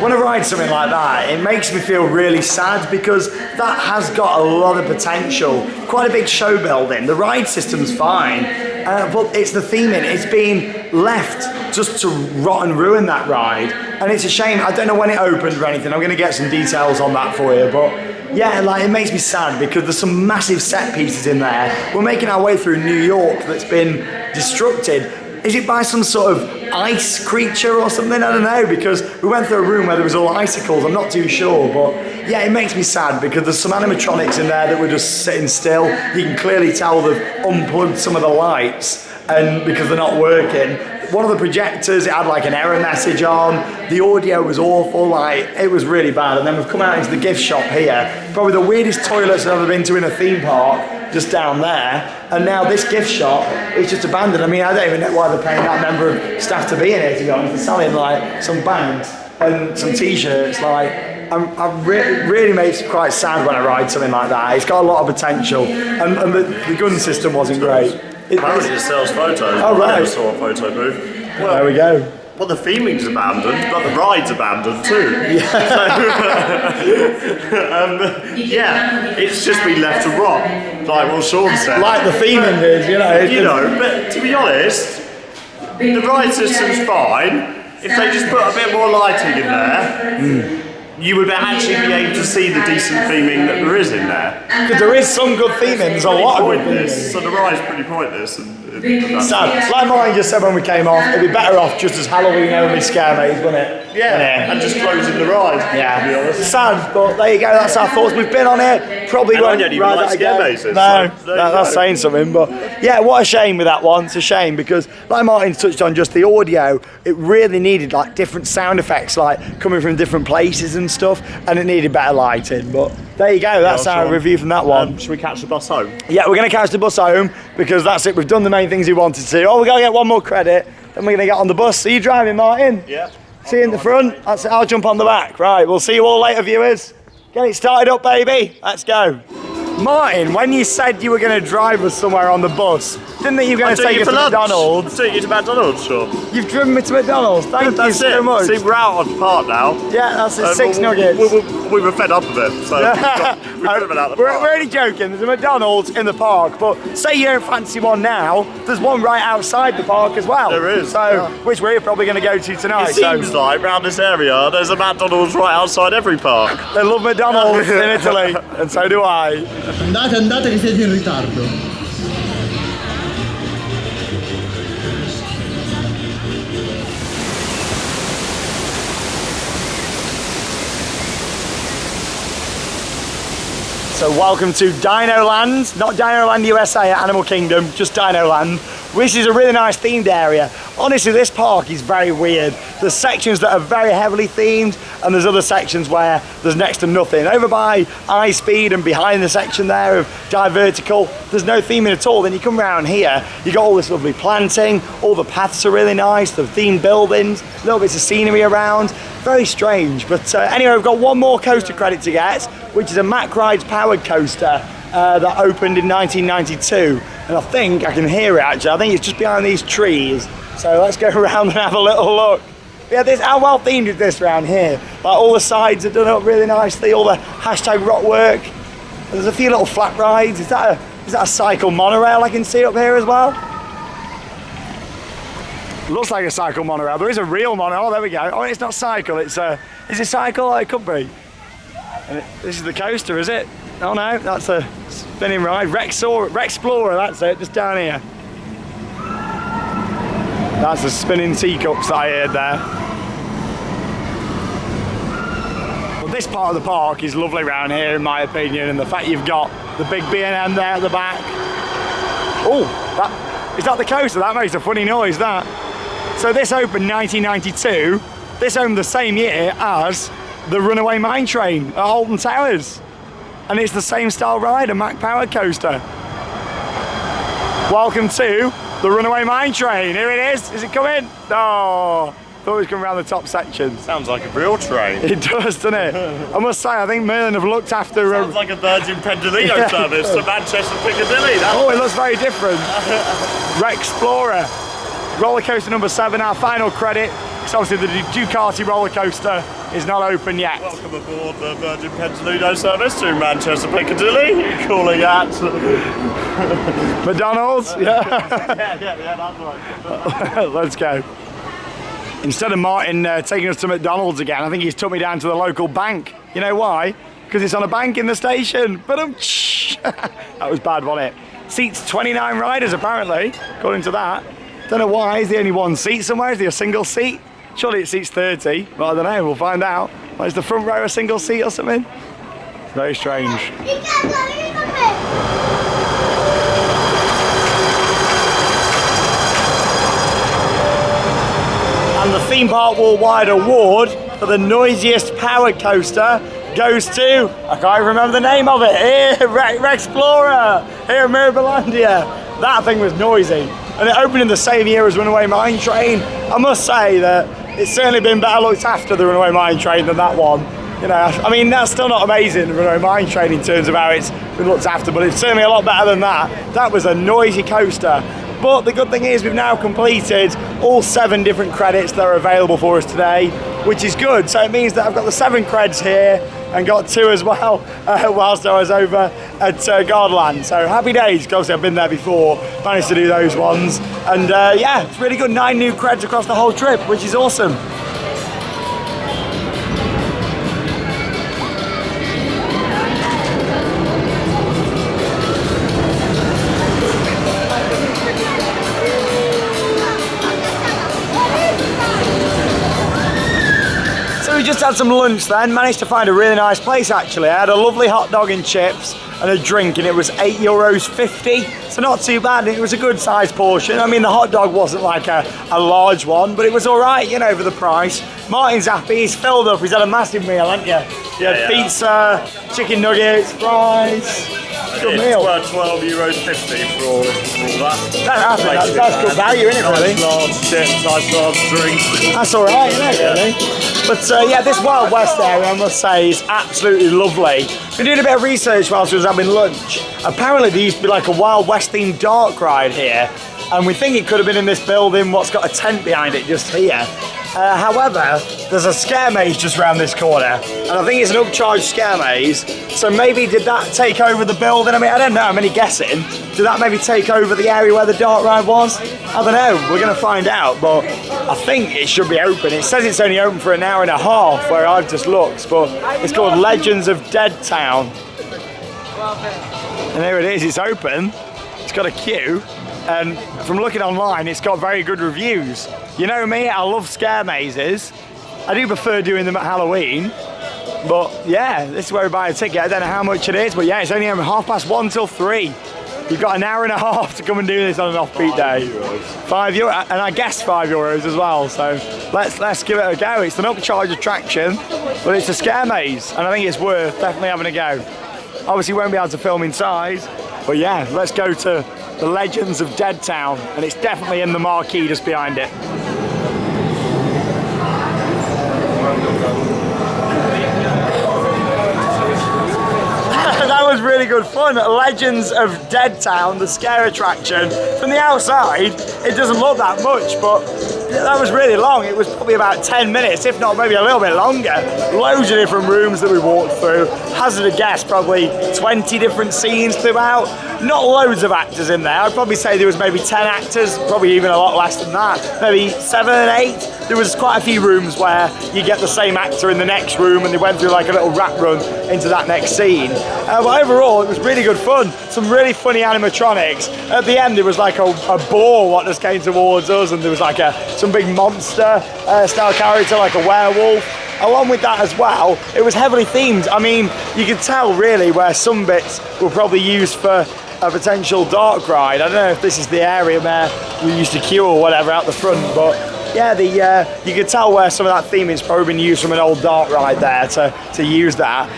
[SPEAKER 1] When I ride something like that, it makes me feel really sad because that has got a lot of potential. Quite a big show building. The ride system's fine, but it's the theming. It's been left just to rot and ruin that ride. And it's a shame. I don't know when it opened or anything. I'm going to get some details on that for you. But yeah, like, it makes me sad because there's some massive set pieces in there. We're making our way through New York that's been destructed. Is it by some sort of ice creature or something? I don't know, because we went through a room where there was all icicles. I'm not too sure, but yeah, it makes me sad because there's some animatronics in there that were just sitting still. You can clearly tell they've unplugged some of the lights and because they're not working. One of the projectors, it had like an error message on. The audio was awful, like it was really bad. And then we've come out into the gift shop here. Probably the weirdest toilets I've ever been to in a theme park, just down there. And now this gift shop is just abandoned. I mean, I don't even know why they're paying that member of staff to be in here, to be honest. They're selling like some bags and some t-shirts. Like, really makes me quite sad when I ride something like that. It's got a lot of potential. And the gun system wasn't great.
[SPEAKER 2] Apparently it sells photos.
[SPEAKER 1] Oh, right.
[SPEAKER 2] I saw a photo booth. Well,
[SPEAKER 1] there we go.
[SPEAKER 2] Well, the theming's abandoned, but the ride's abandoned too. Yeah. Yeah, it's just been left to rot, like what Sean said.
[SPEAKER 1] Like the theming is, you know.
[SPEAKER 2] You know, but to be honest, the ride system's fine. If they just put a bit more lighting in there, you would actually be able to see the decent theming that there is in there.
[SPEAKER 1] Because there is some good theming, there's a lot of good theming.
[SPEAKER 2] So the ride's pretty pointless. And
[SPEAKER 1] So, like Martin just said when we came off, it'd be better off just as Halloween only scare maze, wouldn't it?
[SPEAKER 2] Yeah, and just closing the ride.
[SPEAKER 1] Yeah,
[SPEAKER 2] to be honest.
[SPEAKER 1] sad, but there you go. That's our thoughts. We've been on it. Probably
[SPEAKER 2] And I
[SPEAKER 1] won't
[SPEAKER 2] don't even
[SPEAKER 1] ride
[SPEAKER 2] like
[SPEAKER 1] that
[SPEAKER 2] scare
[SPEAKER 1] again.
[SPEAKER 2] mazes,
[SPEAKER 1] No,
[SPEAKER 2] so there you
[SPEAKER 1] that's
[SPEAKER 2] go.
[SPEAKER 1] saying something. But yeah, what a shame with that one. It's a shame because, like Martin touched on, just the audio. It really needed like different sound effects, like coming from different places and stuff, and it needed better lighting. But there you go. That's our
[SPEAKER 2] Sean.
[SPEAKER 1] review from that one.
[SPEAKER 2] Should we catch the bus home?
[SPEAKER 1] Yeah, we're going to catch the bus home because that's it. We've done the main things we wanted to. Oh, we're going to get one more credit. Then we're going to get on the bus. Are you driving, Martin?
[SPEAKER 2] Yeah.
[SPEAKER 1] See you in the front. That's it. I'll jump on the back. Right, we'll see you all later, viewers. Get it started up, baby. Let's go. Martin, when you said you were going to drive us somewhere on the bus, didn't think you were going to take us to McDonald's?
[SPEAKER 2] Take you to McDonald's, sure.
[SPEAKER 1] You've driven me to McDonald's. Thank you
[SPEAKER 2] That's
[SPEAKER 1] so
[SPEAKER 2] it.
[SPEAKER 1] much.
[SPEAKER 2] See, we're out on the park now.
[SPEAKER 1] Yeah, that's it. 6
[SPEAKER 2] we-
[SPEAKER 1] nuggets.
[SPEAKER 2] We were fed up of it, so we've driven out the
[SPEAKER 1] We're
[SPEAKER 2] park.
[SPEAKER 1] only joking. There's a McDonald's in the park, but say you don't fancy one now, there's one right outside the park as well.
[SPEAKER 2] There is,
[SPEAKER 1] So,
[SPEAKER 2] yeah.
[SPEAKER 1] which we're probably going to go to tonight.
[SPEAKER 2] It seems like around this area there's a McDonald's right outside every park.
[SPEAKER 1] They love McDonald's in Italy, and so do I.
[SPEAKER 5] Andate che siete in ritardo.
[SPEAKER 1] So welcome to Dino Land, not Dino Land USA at Animal Kingdom, just Dino Land, which is a really nice themed area. Honestly, this park is very weird. There's sections that are very heavily themed, and there's other sections where there's next to nothing. Over by iSpeed and behind the section there of Divertical, there's no theming at all. Then you come around here, you got all this lovely planting, all the paths are really nice, the themed buildings, little bits of scenery around. Very strange, but anyway, we've got one more coaster credit to get, which is a Mack Rides powered coaster that opened in 1992. And I think I can hear it actually. I think it's just behind these trees. So let's go around and have a little look. Yeah, how well themed is this around here? Like all the sides are done up really nicely, all the hashtag rock work. And there's a few little flat rides. Is that a cycle monorail I can see up here as well? Looks like a cycle monorail. There is a real monorail. Oh, there we go. Oh, it's not cycle. It's is it cycle? Oh, it could be. And this is the coaster, is it? Oh no, that's a spinning ride. Rexplorer, that's it. Just down here. That's the spinning teacups that I heard there. Well, this part of the park is lovely around here, in my opinion, and the fact you've got the big B&M there at the back. Oh, is that the coaster? That makes a funny noise, that. So this opened 1992. This opened the same year as the Runaway Mine Train at Alton Towers. And it's the same style ride, a Mack powered coaster. Welcome to the Runaway Mine Train. Here it is. Is it coming? Oh, thought it was coming around the top section.
[SPEAKER 2] Sounds like a real train.
[SPEAKER 1] It does, doesn't it? I must say, I think Merlin have looked after...
[SPEAKER 2] Sounds like a Virgin Pendolino service to Manchester Piccadilly.
[SPEAKER 1] Oh, it looks very different. Rexplorer. Roller coaster number 7, our final credit. It's obviously the Ducati roller coaster is not open yet.
[SPEAKER 2] Welcome aboard the Virgin Pendolino service to Manchester Piccadilly. Calling at
[SPEAKER 1] McDonald's? Yeah.
[SPEAKER 2] yeah, that's right.
[SPEAKER 1] Let's go. Instead of Martin taking us to McDonald's again, I think he's took me down to the local bank. You know why? Because it's on a bank in the station. But that was bad, wasn't it? Seats 29 riders apparently, according to that. Don't know why. Is there only one seat somewhere? Is there a single seat? Surely it seats 30, but I don't know. We'll find out. Is the front row a single seat or something? Very strange. And the Theme Park Worldwide Award for the noisiest powered coaster goes to, I can't even remember the name of it, here, Rexplorer, here at Mirabilandia. That thing was noisy. And it opened in the same year as Runaway Mine Train. I must say that it's certainly been better looked after, the Runaway Mine Train, than that one. You know, I mean, that's still not amazing, the Runaway Mine Train, in terms of how it's been looked after, but it's certainly a lot better than that. That was a noisy coaster. But the good thing is we've now completed all 7 different credits that are available for us today, which is good. So it means that I've got the 7 creds here and got 2 as well whilst I was over at Gardaland. So happy days, because obviously I've been there before, managed to do those ones. And yeah, it's really good. 9 new creds across the whole trip, which is awesome. just had some lunch then, managed to find a really nice place actually. I had a lovely hot dog and chips and a drink and it was €8.50, so not too bad. It was a good sized portion. I mean, the hot dog wasn't like a large one, but it was all right, you know, for the price. Martin's happy, he's filled up, he's had a massive meal, hasn't you? You had pizza, chicken nuggets, fries. Good meal.
[SPEAKER 2] It's worth €12.50 for all that.
[SPEAKER 1] That's good value, isn't it, really?
[SPEAKER 2] Nice large chips, nice large drinks.
[SPEAKER 1] That's all right, isn't it, really? But yeah, this Wild West area, I must say, is absolutely lovely. Been doing a bit of research whilst we was having lunch. Apparently there used to be like a Wild West themed dark ride here, and we think it could have been in this building what's got a tent behind it just here. However, there's a scare maze just around this corner, and I think it's an upcharged scare maze, so maybe did that take over the building? I mean, I don't know, I'm only guessing. Did that maybe take over the area where the dark ride was? I don't know, we're going to find out, but I think it should be open. It says it's only open for an hour and a half where I've just looked, but it's called Legends of Dead Town. And there it is, it's open, it's got a queue. And from looking online, it's got very good reviews. You know me, I love scare mazes. I do prefer doing them at Halloween. But yeah, this is where we buy a ticket. I don't know how much it is, but yeah, it's only 1:30 till 3. You've got an hour and a half to come and do this on an off-beat day. €5, and I guess €5 as well. So let's give it a go. It's an upcharge attraction, but it's a scare maze, and I think it's worth definitely having a go. Obviously, won't be able to film inside, but yeah, let's go to the Legends of Dead Town, and it's definitely in the marquee just behind it. That was really good fun. Legends of Dead Town, the scare attraction. From the outside, it doesn't look that much, but that was really long. It was probably about 10 minutes, if not maybe a little bit longer. Loads of different rooms that we walked through. Hazard a guess, probably 20 different scenes throughout. Not loads of actors in there. I'd probably say there was maybe 10 actors, probably even a lot less than that. Maybe 7 and 8. There was quite a few rooms where you get the same actor in the next room and they went through like a little rap run into that next scene. But overall, it was really good fun. Some really funny animatronics. At the end, there was like a boar what just came towards us, and there was like some big monster style character, like a werewolf. Along with that as well, it was heavily themed. I mean, you could tell really where some bits were probably used for a potential dark ride. I don't know if this is the area where we used to queue or whatever out the front, but yeah, you could tell where some of that theming's probably been used from an old dark ride there to use that.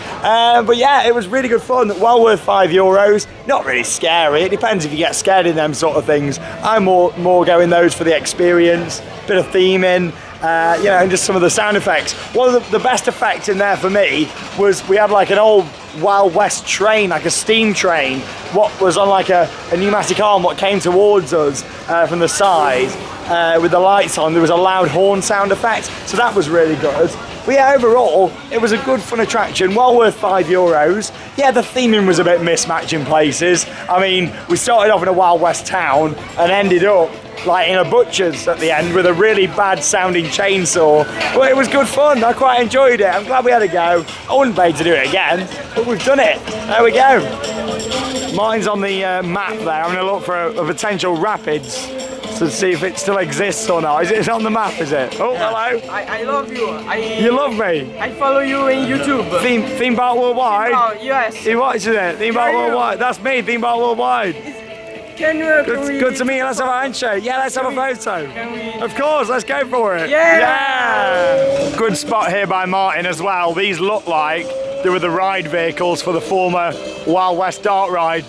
[SPEAKER 1] But yeah, it was really good fun. Well worth €5. Not really scary. It depends if you get scared in them sort of things. I'm more going those for the experience, bit of theming. You know, and just some of the sound effects. One of the best effects in there for me was we had like an old Wild West train, like a steam train, what was on like a pneumatic arm, what came towards us from the side with the lights on. There was a loud horn sound effect, so that was really good. But yeah, overall, it was a good fun attraction, well worth €5. Yeah, the theming was a bit mismatched in places. I mean, we started off in a Wild West town and ended up like in a butcher's at the end with a really bad sounding chainsaw. But it was good fun, I quite enjoyed it. I'm glad we had a go. I wouldn't pay to do it again, but we've done it. There we go. Mine's on the map there. I'm going to look for a potential rapids to see if it still exists or not. Is it on the map, is it? Oh, hello.
[SPEAKER 6] I love you.
[SPEAKER 1] You love me?
[SPEAKER 6] I follow you in YouTube.
[SPEAKER 1] Theme Park Worldwide?
[SPEAKER 6] Yes.
[SPEAKER 1] He watches it. Theme Park Worldwide. That's me, Theme Park Worldwide. Good to meet you. Let's have a handshake. Yeah, let's have a photo. Of course, let's go for it. Yeah. Good spot here by Martin as well. These look like they were the ride vehicles for the former Wild West Dark Ride.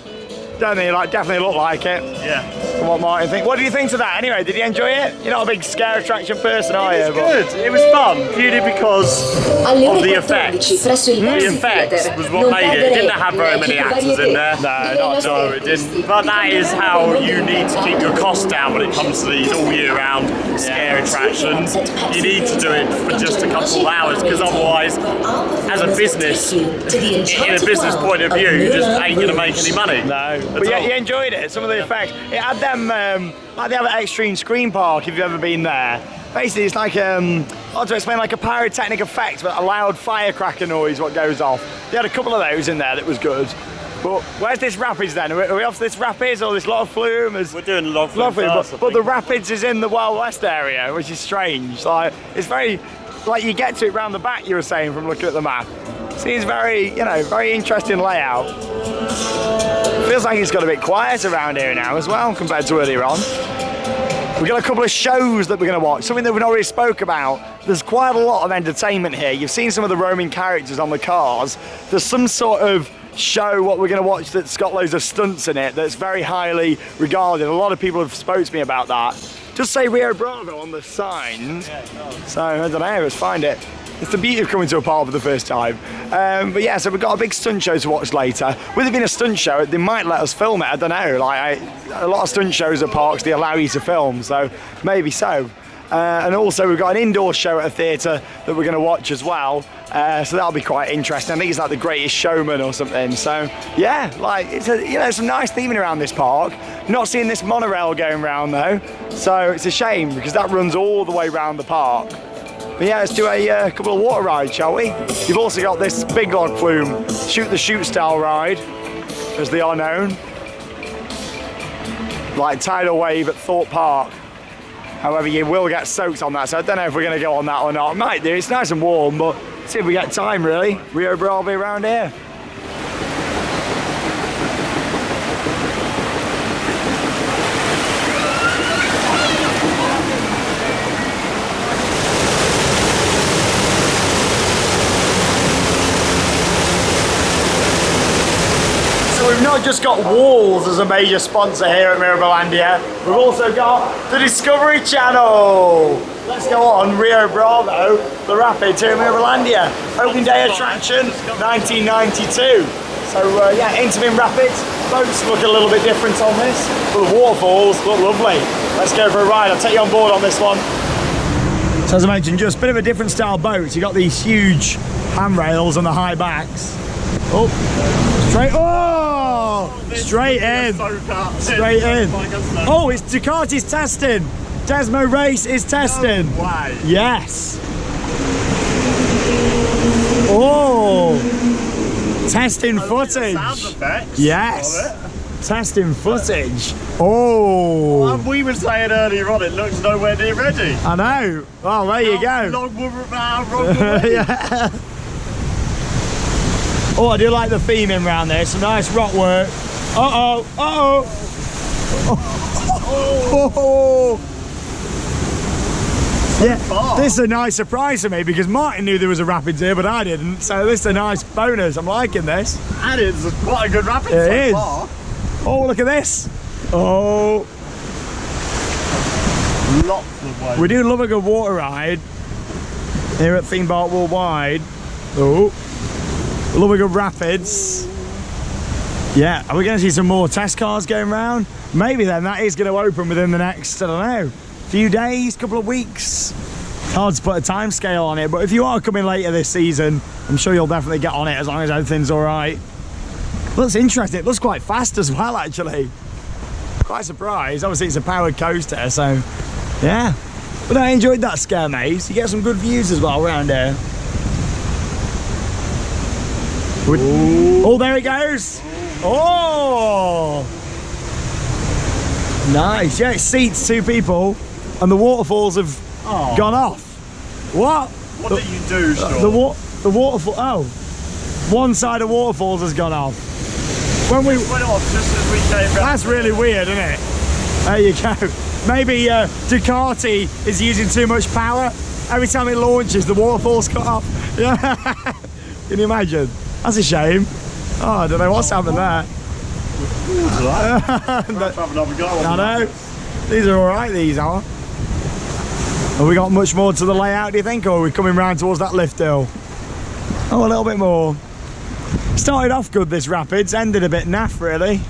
[SPEAKER 1] Don't they? Like, definitely look like it.
[SPEAKER 2] Yeah.
[SPEAKER 1] From what Martin thinks. What do you think to that? Anyway, did you enjoy it? You're not a big scare attraction person, are you?
[SPEAKER 2] It was good. It was fun, purely because of the effects. The effects was what made it. It didn't have very many actors in there.
[SPEAKER 1] No, not at all.
[SPEAKER 2] It didn't. But that is how you need to keep your costs down when it comes to these all year round scare attractions. You need to do it for just a couple of hours, because otherwise, as a business, in a business point of view, you just ain't going to make any money.
[SPEAKER 1] No. But yeah, you enjoyed it, some of the effects. It had them, like they have at Extreme Screen Park, if you've ever been there. Basically, it's like, hard to explain, like a pyrotechnic effect, but a loud firecracker noise, what goes off. They had a couple of those in there that was good. But where's this rapids then? Are we off this rapids or this lot of flume?
[SPEAKER 2] We're doing a lot of flume
[SPEAKER 1] but the rapids is in the Wild West area, which is strange. Like, it's very like you get to it round the back, you were saying, from looking at the map. Seems very, you know, very interesting layout. Feels like it's got a bit quiet around here now as well compared to earlier on. We've got a couple of shows that we're going to watch, something that we've already spoke about. There's quite a lot of entertainment here. You've seen some of the roaming characters on the cars. There's some sort of show what we're going to watch that's got loads of stunts in it that's very highly regarded. A lot of people have spoke to me about that. Just say Rio Bravo on the signs. So I don't know, let's find it. It's the beauty of coming to a park for the first time. But yeah, so we've got a big stunt show to watch later. With it being a stunt show, they might let us film it, I don't know. Like a lot of stunt shows at parks, they allow you to film, so maybe so. And also we've got an indoor show at a theatre that we're going to watch as well. So that'll be quite interesting. I think it's like The Greatest Showman or something. So yeah, like it's a, you know, some nice theming around this park. Not seeing this monorail going round though, so it's a shame because that runs all the way round the park. But yeah, let's do a couple of water rides, shall we? You've also got this big log flume, shoot the shoot style ride, as they are known. Like tidal wave at Thorpe Park. However, you will get soaked on that, so I don't know if we're going to go on that or not. Might do, it's nice and warm, but see if we get time really. Rio Bravo around here. We've not just got Walls as a major sponsor here at Mirabilandia, we've also got the Discovery Channel. Let's go on Rio Bravo, the Rapids here at Mirabilandia. Opening day attraction, 1992. So yeah, Intamin Rapids, boats look a little bit different on this, but the waterfalls look lovely. Let's go for a ride, I'll take you on board on this one. So as I mentioned, just a bit of a different style boat. You got these huge handrails on the high backs. Oh, straight, straight in, straight in. Oh, it's Ducati's testing. Desmo Race is testing.
[SPEAKER 2] No way.
[SPEAKER 1] Yes. Oh, testing footage.
[SPEAKER 2] Sound effects.
[SPEAKER 1] Yes. Testing footage. Oh.
[SPEAKER 2] Well, we were saying earlier on, it looks nowhere near ready.
[SPEAKER 1] I know. Well, there you go.
[SPEAKER 2] Yeah.
[SPEAKER 1] Oh, I do like the theming around there. Some nice rock work. Uh-oh, uh-oh. Oh. Yeah, this is a nice surprise for me because Martin knew there was a rapids here, but I didn't. So this is a nice bonus. I'm liking this.
[SPEAKER 2] And it's quite a good rapids
[SPEAKER 1] so
[SPEAKER 2] far.
[SPEAKER 1] Oh, look at this. Oh.
[SPEAKER 2] Lots of waves.
[SPEAKER 1] We do love a good water ride here at Theme Park Worldwide. Oh. Love a good rapids. Yeah, are we going to see some more test cars going around? Maybe then that is going to open within the next, I don't know, few days, couple of weeks. Hard to put a time scale on it, but if you are coming later this season, I'm sure you'll definitely get on it as long as everything's all right. Looks interesting. It looks quite fast as well, actually. Quite surprised. Obviously, it's a powered coaster, so yeah. But I enjoyed that scare maze. You get some good views as well around here. Ooh. Oh, there it goes. Oh, nice. Yeah, it seats 2 people and the waterfalls have gone off. What?
[SPEAKER 2] What did you do, Sean?
[SPEAKER 1] The waterfall, oh, one side of waterfalls has gone off. When we
[SPEAKER 2] went off just as we came back.
[SPEAKER 1] That's really weird, isn't it? There you go. Maybe Ducati is using too much power. Every time it launches, the waterfalls cut off. Yeah. Can you imagine? That's a shame. Oh, I don't know what's happened there. I know. These are all right, these are. Have we got much more to the layout, do you think? Or are we coming round towards that lift hill? Oh, a little bit more. Started off good, this rapids. Ended a bit naff, really.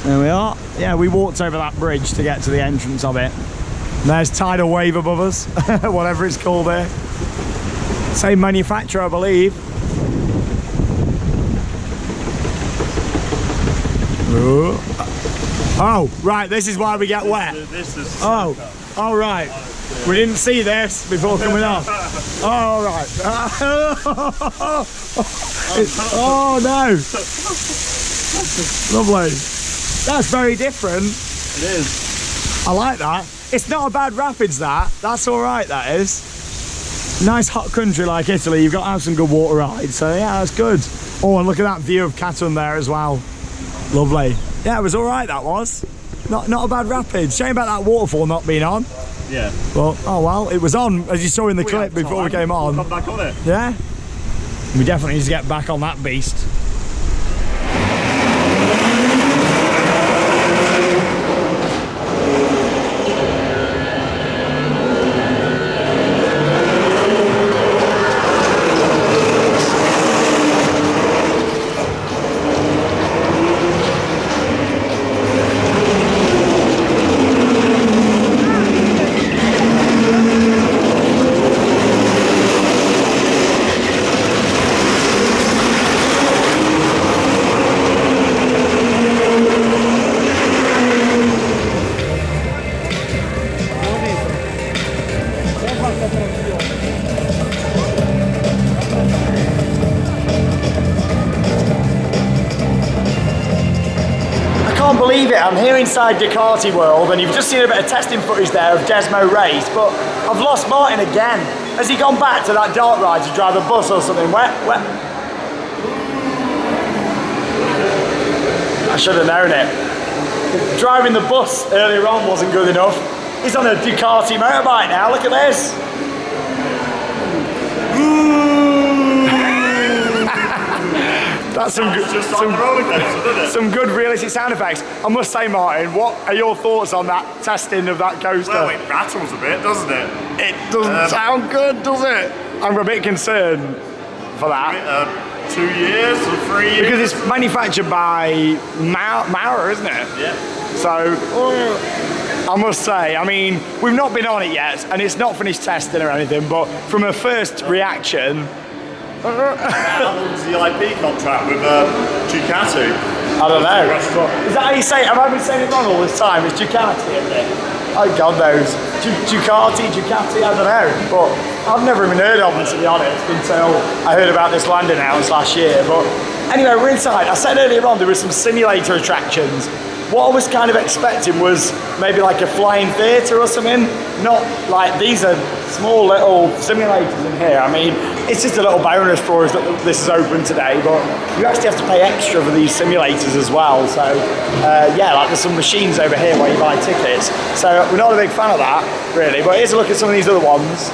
[SPEAKER 1] There we are. Yeah, we walked over that bridge to get to the entrance of it. There's tidal wave above us, whatever it's called there. Same manufacturer, I believe. Oh, right, this is why we get wet. Oh, right. We didn't see this before coming off. Oh, right. Oh, no. Lovely. That's very different.
[SPEAKER 2] It is.
[SPEAKER 1] I like that. It's not a bad rapids, that's all right, that is. Nice hot country like Italy, you've got to have some good water rides, so yeah, that's good. Oh, and look at that view of Katun there as well. Lovely. Yeah, it was all right, that was. Not a bad rapids. Shame about that waterfall not being on.
[SPEAKER 2] Yeah.
[SPEAKER 1] But, oh well, it was on, as you saw in the clip before we came on.
[SPEAKER 2] We'll come back on it.
[SPEAKER 1] Yeah. We definitely need to get back on that beast. Believe it, I'm here inside Ducati World and you've just seen a bit of testing footage there of Desmo race, but I've lost Martin again. Has he gone back to that dark ride to drive a bus or something? Where? I should have known it. Driving the bus earlier on wasn't good enough. He's on a Ducati motorbike now, look at this. That's some good realistic sound effects. I must say, Martin, what are your thoughts on that testing of that coaster?
[SPEAKER 2] Well, it rattles a bit, doesn't it?
[SPEAKER 1] It doesn't sound good, does it? I'm a bit concerned for that.
[SPEAKER 2] 2 years or 3 years?
[SPEAKER 1] Because it's manufactured by Maurer, isn't it?
[SPEAKER 2] Yeah.
[SPEAKER 1] So, I must say, I mean, we've not been on it yet, and it's not finished testing or anything, but from a first reaction,
[SPEAKER 2] how long's the IP contract with Ducati?
[SPEAKER 1] I don't know. Is that how you say it? Have I been saying it wrong all this time? It's Ducati, isn't it? Oh, God knows. Ducati, I don't know. But I've never even heard of them, to be honest, until I heard about this landing house last year. But anyway, we're inside. I said earlier on there were some simulator attractions. What I was kind of expecting was maybe like a flying theatre or something. Not like, these are small little simulators in here. I mean, it's just a little bonus for us that this is open today, but you actually have to pay extra for these simulators as well. So yeah, like there's some machines over here where you buy tickets. So we're not a big fan of that, really, but here's a look at some of these other ones.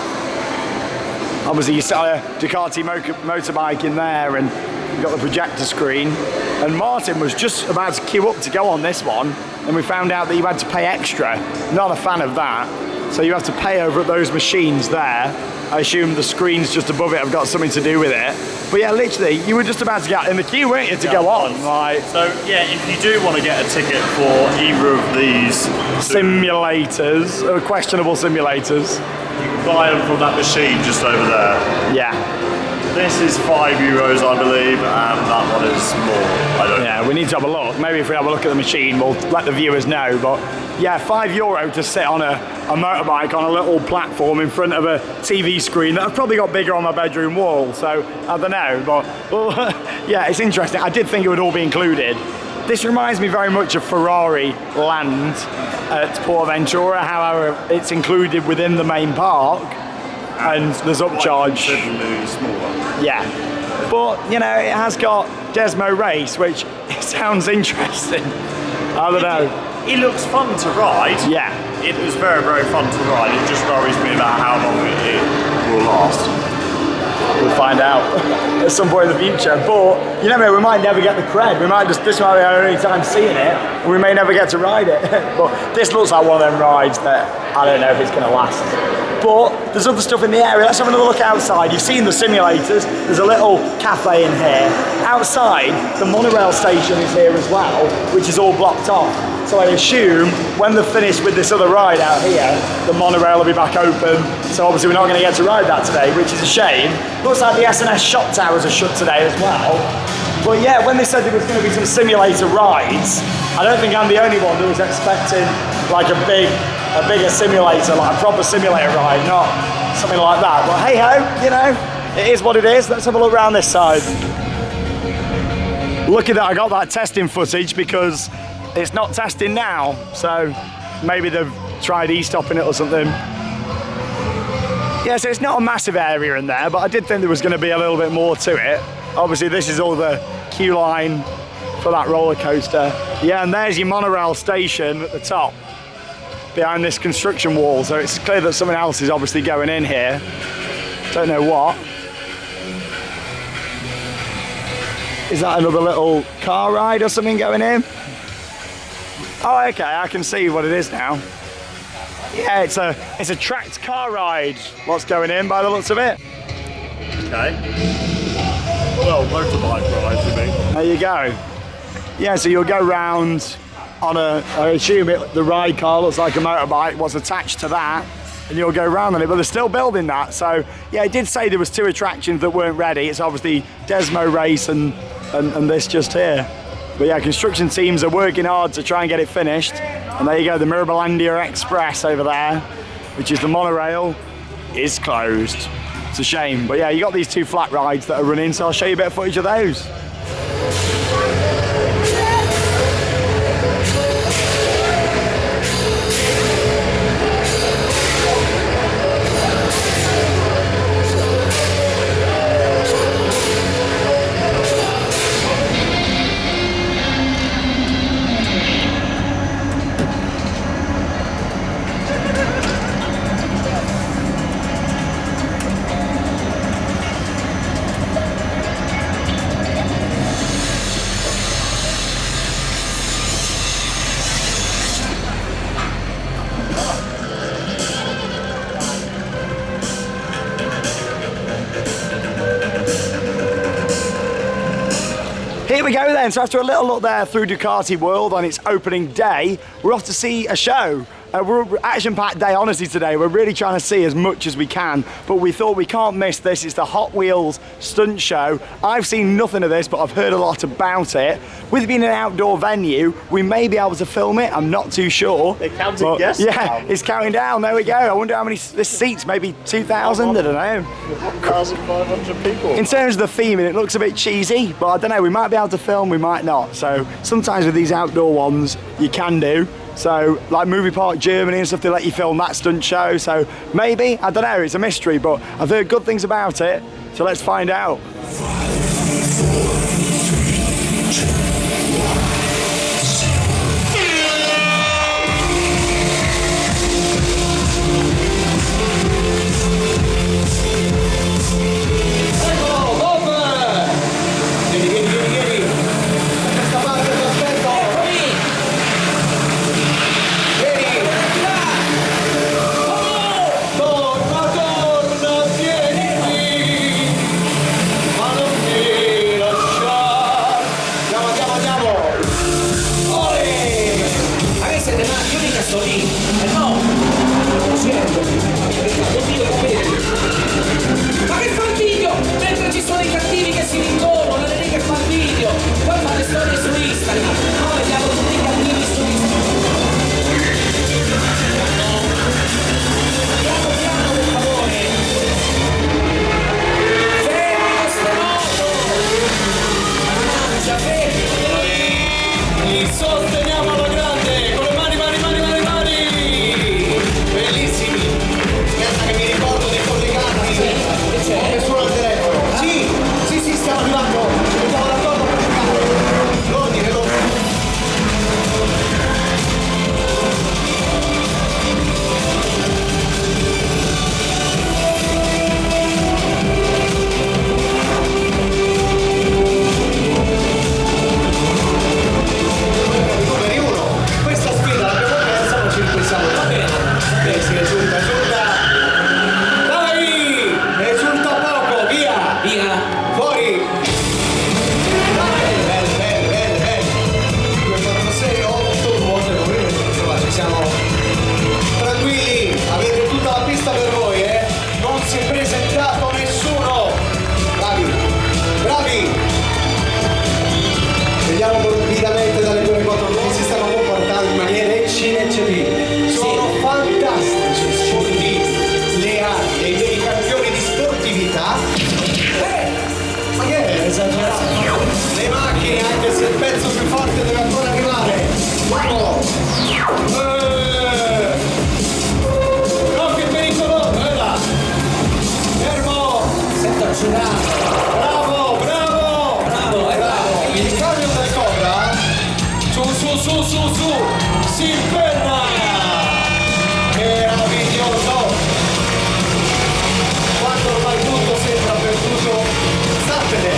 [SPEAKER 1] Obviously you saw a Ducati motorbike in there, and you've got the projector screen. And Martin was just about to queue up to go on this one, and we found out that you had to pay extra. Not a fan of that. So you have to pay over at those machines there. I assume the screens just above it have got something to do with it. But yeah, literally, you were just about to get in the queue, weren't you, to go on? Like,
[SPEAKER 2] so yeah, if you do want to get a ticket for either of these
[SPEAKER 1] simulators, or questionable simulators,
[SPEAKER 2] you can buy them from that machine just over there.
[SPEAKER 1] Yeah.
[SPEAKER 2] This is €5, I believe, and that one is more. I don't know.
[SPEAKER 1] Yeah, we need to have a look. Maybe if we have a look at the machine, we'll let the viewers know. But yeah, €5 to sit on a motorbike on a little platform in front of a TV screen that I've probably got bigger on my bedroom wall. So I don't know, but well, yeah, it's interesting. I did think it would all be included. This reminds me very much of Ferrari Land at Portaventura. However, it's included within the main park. And there's upcharge.
[SPEAKER 2] Smaller.
[SPEAKER 1] Yeah, but you know, it has got Desmo Race, which it sounds interesting. I don't know.
[SPEAKER 2] It looks fun to ride.
[SPEAKER 1] Yeah.
[SPEAKER 2] It was very, very fun to ride. It just worries me about how long it will last.
[SPEAKER 1] We'll find out at some point in the future. But you never know, we might never get the cred. We might just, this might be our only time seeing it, and we may never get to ride it. But this looks like one of them rides that I don't know if it's going to last. But there's other stuff in the area. Let's have another look outside. You've seen the simulators. There's a little cafe in here. Outside, the monorail station is here as well, which is all blocked off. So I assume when they're finished with this other ride out here, the monorail will be back open. So obviously we're not going to get to ride that today, which is a shame. Looks like the S&S shop towers are shut today as well. But yeah, when they said there was going to be some simulator rides, I don't think I'm the only one who was expecting like a bigger simulator, like a proper simulator ride, not something like that. But hey ho, you know, it is what it is. Let's have a look around this side. Lucky that I got that testing footage because it's not testing now, so maybe they've tried e-stopping it or something. Yeah, so it's not a massive area in there, but I did think there was going to be a little bit more to it. Obviously, this is all the queue line for that roller coaster. Yeah, and there's your monorail station at the top, behind this construction wall. So it's clear that something else is obviously going in here. Don't know what. Is that another little car ride or something going in? Oh, okay, I can see what it is now. Yeah, it's a tracked car ride. What's going in by the looks of it?
[SPEAKER 2] Okay. Well, motorbike rides, you mean?
[SPEAKER 1] There you go. Yeah, so you'll go round on I assume the ride car looks like a motorbike, what's attached to that, and you'll go round on it, but they're still building that. So yeah, it did say there was 2 attractions that weren't ready. It's obviously Desmo Race and this just here. But yeah, construction teams are working hard to try and get it finished. And there you go, the Mirabilandia Express over there, which is the monorail, is closed. It's a shame. But yeah, you got these 2 flat rides that are running, so I'll show you a bit of footage of those. Here we go then, so after a little look there through Ducati World on its opening day, we're off to see a show. We're action-packed day, honestly, today. We're really trying to see as much as we can, but we thought we can't miss this. It's the Hot Wheels stunt show. I've seen nothing of this, but I've heard a lot about it. With it being an outdoor venue, we may be able to film it. I'm not too sure.
[SPEAKER 2] They're counting guests.
[SPEAKER 1] Yeah, it's counting down. There we go. I wonder how many this seats. Maybe 2,000. I don't know.
[SPEAKER 2] 1,500 people.
[SPEAKER 1] In terms of the theming, it looks a bit cheesy, but I don't know. We might be able to film. We might not. So sometimes with these outdoor ones, you can do. So, like Movie Park Germany and stuff, they let you film that stunt show. So maybe, I don't know, it's a mystery, but I've heard good things about it. So let's find out.
[SPEAKER 7] Ma che fa il video? Mentre ci sono i cattivi che si rincorrono, la nemica che fa il video, poi fa le storie su Instagram, noi vediamo tutti i cattivi su Instagram. Piano piano, per favore. Fermi queste moto! Mangia, fermi! Li sosteniamo alla grande, con le mani. Bellissimi! Aspetta che mi ricordo dei collegati. C'è nessuno al telefono. Sì, stiamo arrivando. Siamo d'accordo per giocare. L'ordine, numeri 1. Questa sfida l'abbiamo persa, non ci ripensiamo. Va bene. Si risulta. Dai! Risulta poco, via! Fuori! Dai! Bene. 246, 8 vuote, insomma ci siamo tranquilli, avete tutta la pista per voi, non si è presentato nessuno! Bravi! Vediamo rapidamente dalle 24 come si stanno comportando in maniera eccellente. Sono fantastici, sportivi, leali, dei veri campioni di sportività. Ma che è esagerato? Le macchine, anche se il pezzo più forte deve ancora arrivare. Bravo, bravo!
[SPEAKER 8] Bravo, è bravo.
[SPEAKER 7] Il camion del Cobra. Su. Si impenna. Meraviglioso. Quando ormai tutto sembra perduto, statene.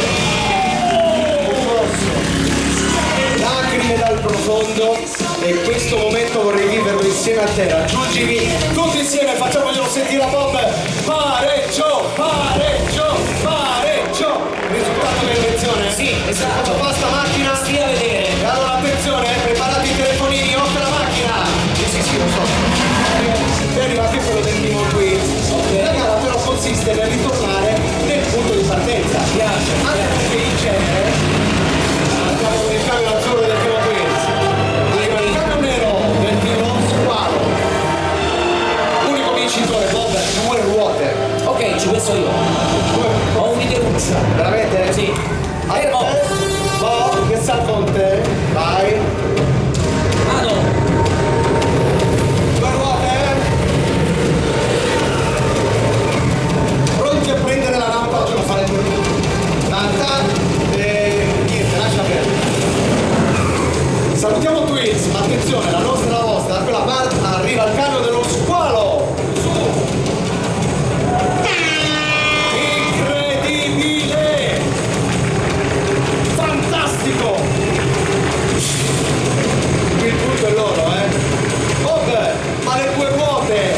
[SPEAKER 7] Lacrime dal profondo e questo momento vorrei viverlo insieme a te. Raggiungimi tutti insieme, facciamoglielo sentire a Bob. Pareggio. Risultato dell'elezione?
[SPEAKER 8] Sì, esatto.
[SPEAKER 7] Fa sta macchina?
[SPEAKER 8] Stia a vedere.
[SPEAKER 7] E allora attenzione, preparati i telefonini, offre la macchina. Sì, lo so. È arrivato quello del primo quiz. La gara però consiste nel ritornare nel punto di partenza.
[SPEAKER 8] Piace.
[SPEAKER 7] Anche perché in genere andiamo con il camion azzurro del primo quiz. Arriva il camion nero del primo squalo. Unico vincitore, Bob, non vuole ruote.
[SPEAKER 8] Ok, ci penso io. Ho un'ideuccia.
[SPEAKER 7] Veramente?
[SPEAKER 8] Sì.
[SPEAKER 7] Fermo! Bob, che sta con te? Vai.
[SPEAKER 8] Ah no.
[SPEAKER 7] Due ruote. Pronti a prendere la rampa? Ce lo fare tanta e niente, lascia perdere. Salutiamo Twins, ma attenzione, la nostra e la vostra, quella Marta arriva al camion dello squalo. Su. Incredibile! Fantastico! Il punto è loro, Bob, ha le due ruote!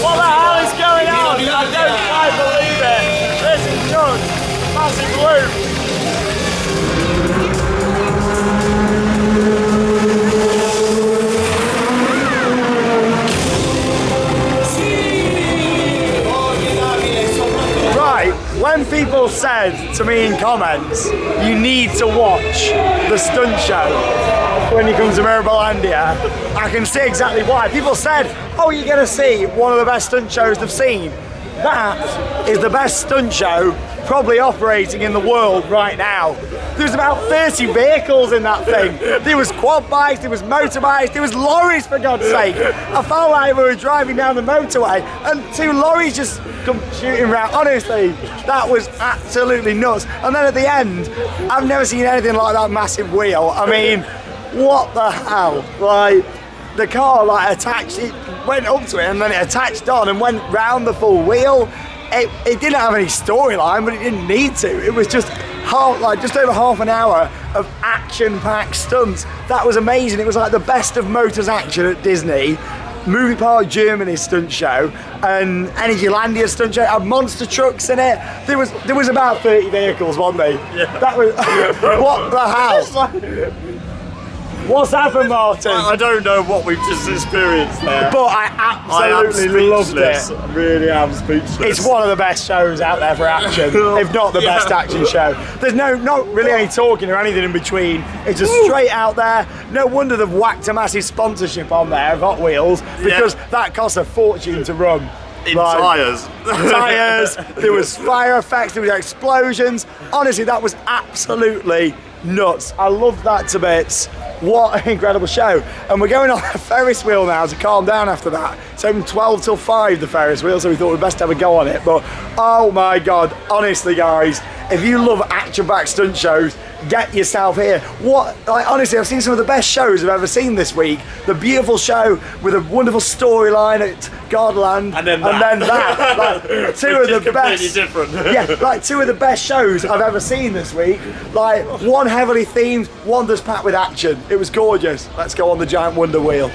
[SPEAKER 6] What the hell is going on? I don't quite believe it. This is just massive loop. Right, when people said to me in comments, you need to watch the stunt show when you come to Mirabilandia, I can see exactly why. People said, oh, you're going to see one of the best stunt shows they've seen. That is the best stunt show probably operating in the world right now. There's about 30 vehicles in that thing. There was quad bikes, there was motorbikes, there was lorries, for God's sake. I felt like we were driving down the motorway and two lorries just come shooting around. Honestly, that was absolutely nuts. And then at the end, I've never seen anything like that massive wheel. I mean, what the hell? Like, the car attached, it went up to it and then it attached on and went round the full wheel. It didn't have any storyline, but it didn't need to. It was just just over half an hour of action-packed stunts. That was amazing. It was like the best of motors action at Disney. Movie Park Germany stunt show and Mirabilandia stunt show had monster trucks in it. There was about 30 vehicles, wasn't there? Yeah. That was what the hell? What's happened, Martin?
[SPEAKER 2] I don't know what we've just experienced there.
[SPEAKER 6] But I absolutely loved it.
[SPEAKER 2] I really am speechless.
[SPEAKER 6] It's one of the best shows out there for action, if not the best action show. There's not really any talking or anything in between. It's just straight out there. No wonder they've whacked a massive sponsorship on there of Hot Wheels because that costs a fortune to run.
[SPEAKER 2] In tyres.
[SPEAKER 6] Tyres, there was fire effects, there was explosions. Honestly, that was absolutely nuts. I loved that to bits. What an incredible show. And we're going on a Ferris wheel now to calm down after that. It's open 12 till 5, the Ferris wheel, so we thought we'd best have a go on it. But oh my God, honestly guys, if you love action-packed stunt shows, get yourself here. Honestly, I've seen some of the best shows I've ever seen this week. The beautiful show with a wonderful storyline at Godland,
[SPEAKER 2] and then that.
[SPEAKER 6] Two of the best.
[SPEAKER 2] Different.
[SPEAKER 6] Two of the best shows I've ever seen this week. One heavily themed, one just packed with action. It was gorgeous. Let's go on the giant wonder wheel.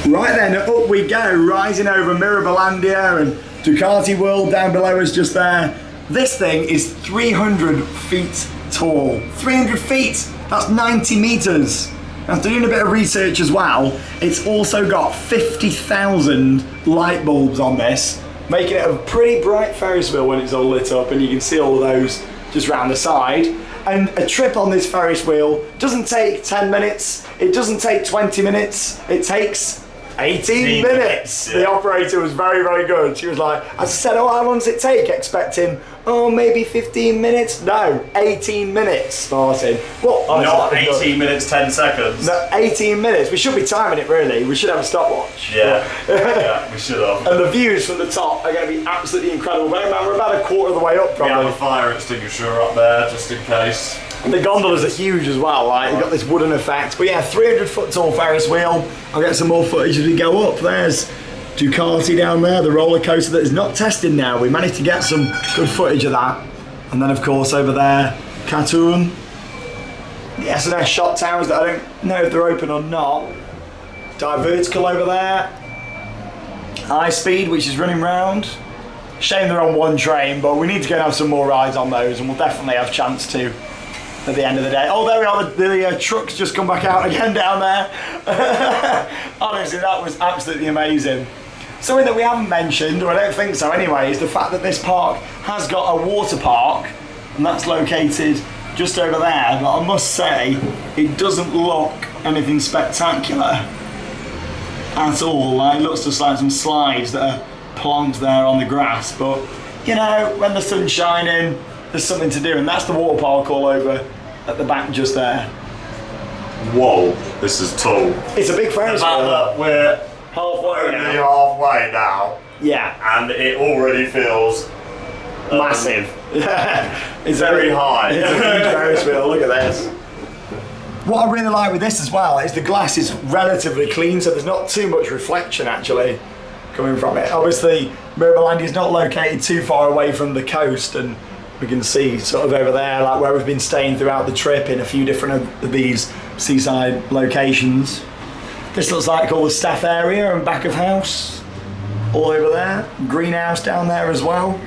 [SPEAKER 6] Right then, up we go, rising over Mirabilandia and Ducati World down below us just there. This thing is 300 feet tall. 300 feet, that's 90 meters. After doing a bit of research as well, it's also got 50,000 light bulbs on this, making it a pretty bright Ferris wheel when it's all lit up, and you can see all of those just round the side. And a trip on this Ferris wheel doesn't take 10 minutes, it doesn't take 20 minutes, it takes 18 minutes.
[SPEAKER 2] Yeah.
[SPEAKER 6] The operator was very, very good. She was like, as I said, oh, how long does it take? Expecting, oh, maybe 15 minutes. No, 18 minutes, Martin. What?
[SPEAKER 2] Not 18 minutes, 10 seconds.
[SPEAKER 6] No, 18 minutes. We should be timing it, really. We should have a stopwatch.
[SPEAKER 2] Yeah, yeah, we should have.
[SPEAKER 6] And the views from the top are going to be absolutely incredible. Bear in mind, we're about a quarter of the way up,
[SPEAKER 2] We have
[SPEAKER 6] probably.
[SPEAKER 2] a fire extinguisher up there, just in case.
[SPEAKER 6] And the gondolas are huge as well, right? You've got this wooden effect. But yeah, 300 foot tall Ferris wheel. I'll get some more footage as we go up. There's Ducati down there, the roller coaster that is not tested now. We managed to get some good footage of that. And then of course over there, Katun. The S&S shot towers that I don't know if they're open or not. Divertical over there. iSpeed, which is running round. Shame they're on one train, but we need to go and have some more rides on those, and we'll definitely have a chance to at the end of the day. Oh, there we are, the trucks just come back out again down there. Honestly, that was absolutely amazing. Something that we haven't mentioned, or I don't think so anyway, is the fact that this park has got a water park, and that's located just over there, but I must say, it doesn't look anything spectacular at all. Like, it looks just like some slides that are plonked there on the grass, but you know, when the sun's shining, there's something to do, and that's the water park all over at the back just there.
[SPEAKER 2] Whoa, this is tall.
[SPEAKER 6] It's a big Ferris wheel.
[SPEAKER 2] We're
[SPEAKER 6] Halfway
[SPEAKER 2] only
[SPEAKER 6] now.
[SPEAKER 2] halfway now,
[SPEAKER 6] Yeah,
[SPEAKER 2] and it already feels
[SPEAKER 6] massive. It's
[SPEAKER 2] very high.
[SPEAKER 6] It's a huge Ferris wheel, look at this. What I really like with this as well is the glass is relatively clean, so there's not too much reflection actually coming from it. Obviously, Mirabilandia is not located too far away from the coast, and we can see sort of over there, like where we've been staying throughout the trip in a few different of these seaside locations. This looks like all the staff area and back of house, all over there. Greenhouse down there as well.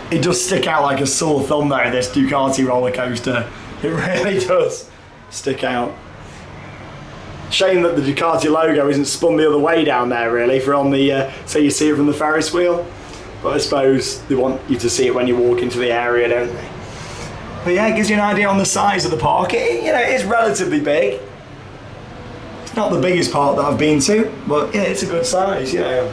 [SPEAKER 6] It does stick out like a sore thumb though, this Ducati roller coaster. It really does stick out. Shame that the Ducati logo isn't spun the other way down there really, for on the, so you see it from the Ferris wheel. But I suppose they want you to see it when you walk into the area, don't they? But yeah, it gives you an idea on the size of the park. It, you know, it is relatively big. It's not the biggest park that I've been to, but yeah, it's a good size, you know.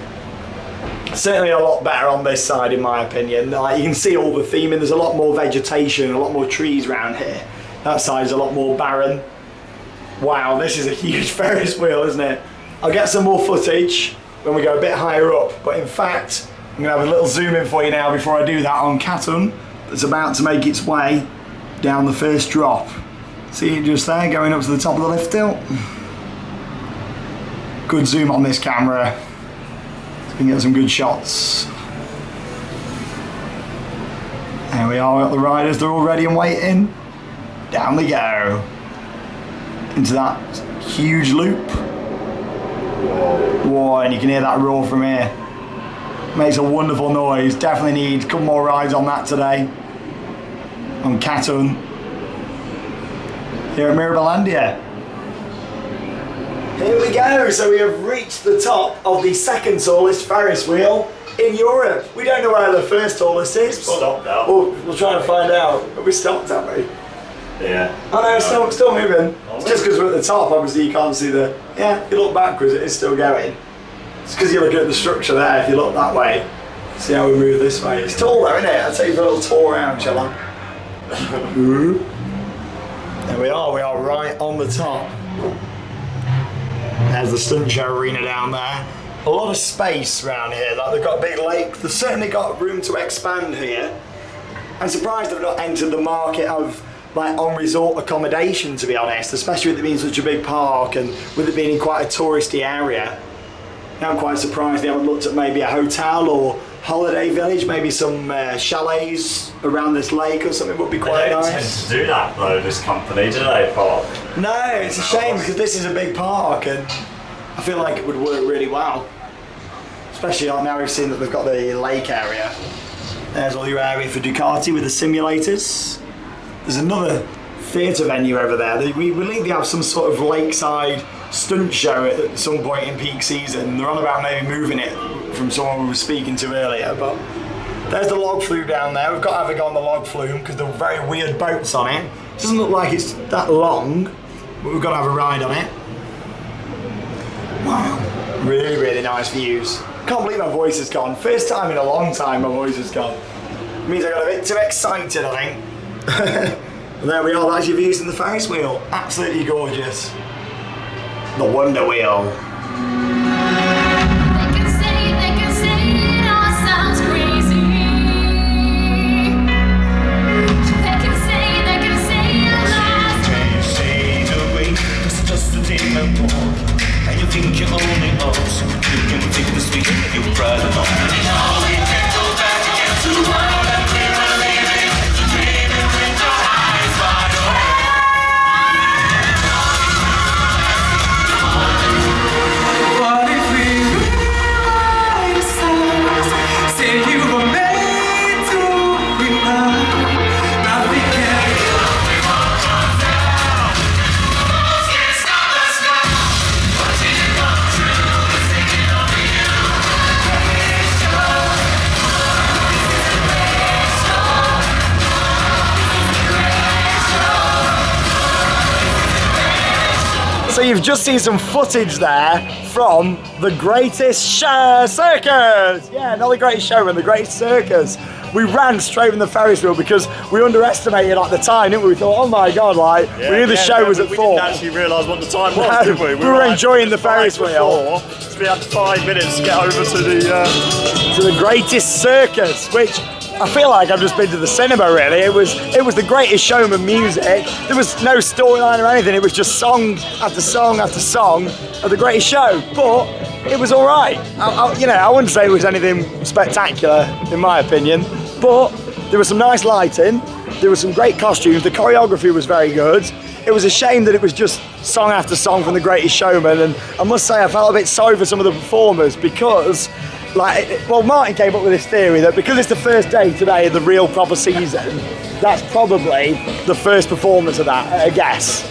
[SPEAKER 6] Certainly a lot better on this side in my opinion. Like, you can see all the theming, there's a lot more vegetation, a lot more trees around here. That side is a lot more barren. Wow, this is a huge Ferris wheel, isn't it? I'll get some more footage when we go a bit higher up, but in fact, I'm gonna have a little zoom in for you now before I do that on Katun, that's about to make its way down the first drop. See it just there, going up to the top of the lift hill? Good zoom on this camera, so we can get some good shots. There we are, got the riders, they're all ready and waiting. Down we go. Into that huge loop. Whoa, and you can hear that roar from here. Makes a wonderful noise. Definitely need a couple more rides on that today. On Katun. Here at Mirabilandia. Here we go. So we have reached the top of the second tallest Ferris wheel in Europe. We don't know where the first tallest is.
[SPEAKER 2] Stopped now.
[SPEAKER 6] We'll try and find out. But we stopped, haven't we?
[SPEAKER 2] Yeah.
[SPEAKER 6] Oh no, it's still moving. It's just because we're at the top, obviously you can't see the... Yeah, if you look backwards, it is still going. It's because you look at the structure there, if you look that way. See how we move this way. It's tall though, isn't it? I'll take you for a little tour around, shall I? There we are right on the top. There's the Stunt Show arena down there. A lot of space around here, like they've got a big lake. They've certainly got room to expand here. I'm surprised they've not entered the market of like on resort accommodation, to be honest, especially with it being such a big park and with it being in quite a touristy area. I'm quite surprised they haven't looked at maybe a hotel or holiday village, maybe some chalets around this lake or something would be quite nice.
[SPEAKER 2] They don't tend to do that though, this company, do they, Park?
[SPEAKER 6] No, it's a shame because this is a big park and I feel like it would work really well. Especially now we've seen that they've got the lake area. There's all your area for Ducati with the simulators. There's another theatre venue over there. We believe they have some sort of lakeside stunt show at some point in peak season. They're on about maybe moving it from someone we were speaking to earlier, but there's the log flume down there. We've got to have a go on the log flume because they're very weird boats on it. It doesn't look like it's that long, but we've got to have a ride on it. Wow. really, really nice views. Can't believe my voice has gone. First time in a long time my voice has gone. It means I got a bit too excited, I think. There we are, that's your views from the Ferris wheel. Absolutely gorgeous. The Wonder Wheel.
[SPEAKER 9] And you think you only own, so you can take the sweet, you're proud of all. We can go back again to the world that we were living, to dreaming with your eyes wide open. What if we rewrite the stars, say you were made to be mine, nothing can kill me more down. Can't stop us now. Watching it come true, thinking of you.
[SPEAKER 6] So you've just seen some footage there from the greatest circus. Yeah, not the greatest showman, the greatest circus. We ran straight from the Ferris wheel because we underestimated at the time, didn't we? We thought, oh my God, like, we knew the show was at 4.
[SPEAKER 2] We didn't actually realise what the time was, did we?
[SPEAKER 6] We were enjoying the Ferris wheel.
[SPEAKER 2] So we had 5 minutes to get over to the
[SPEAKER 6] greatest circus, which I feel like I've just been to the cinema, really. It was the greatest showman music. There was no storyline or anything. It was just song after song after song of the greatest show. But it was all right. I wouldn't say it was anything spectacular, in my opinion. But there was some nice lighting. There were some great costumes. The choreography was very good. It was a shame that it was just song after song from The Greatest Showman, and I must say I felt a bit sorry for some of the performers because, Martin came up with this theory that because it's the first day today of the real proper season, that's probably the first performance of that, I guess,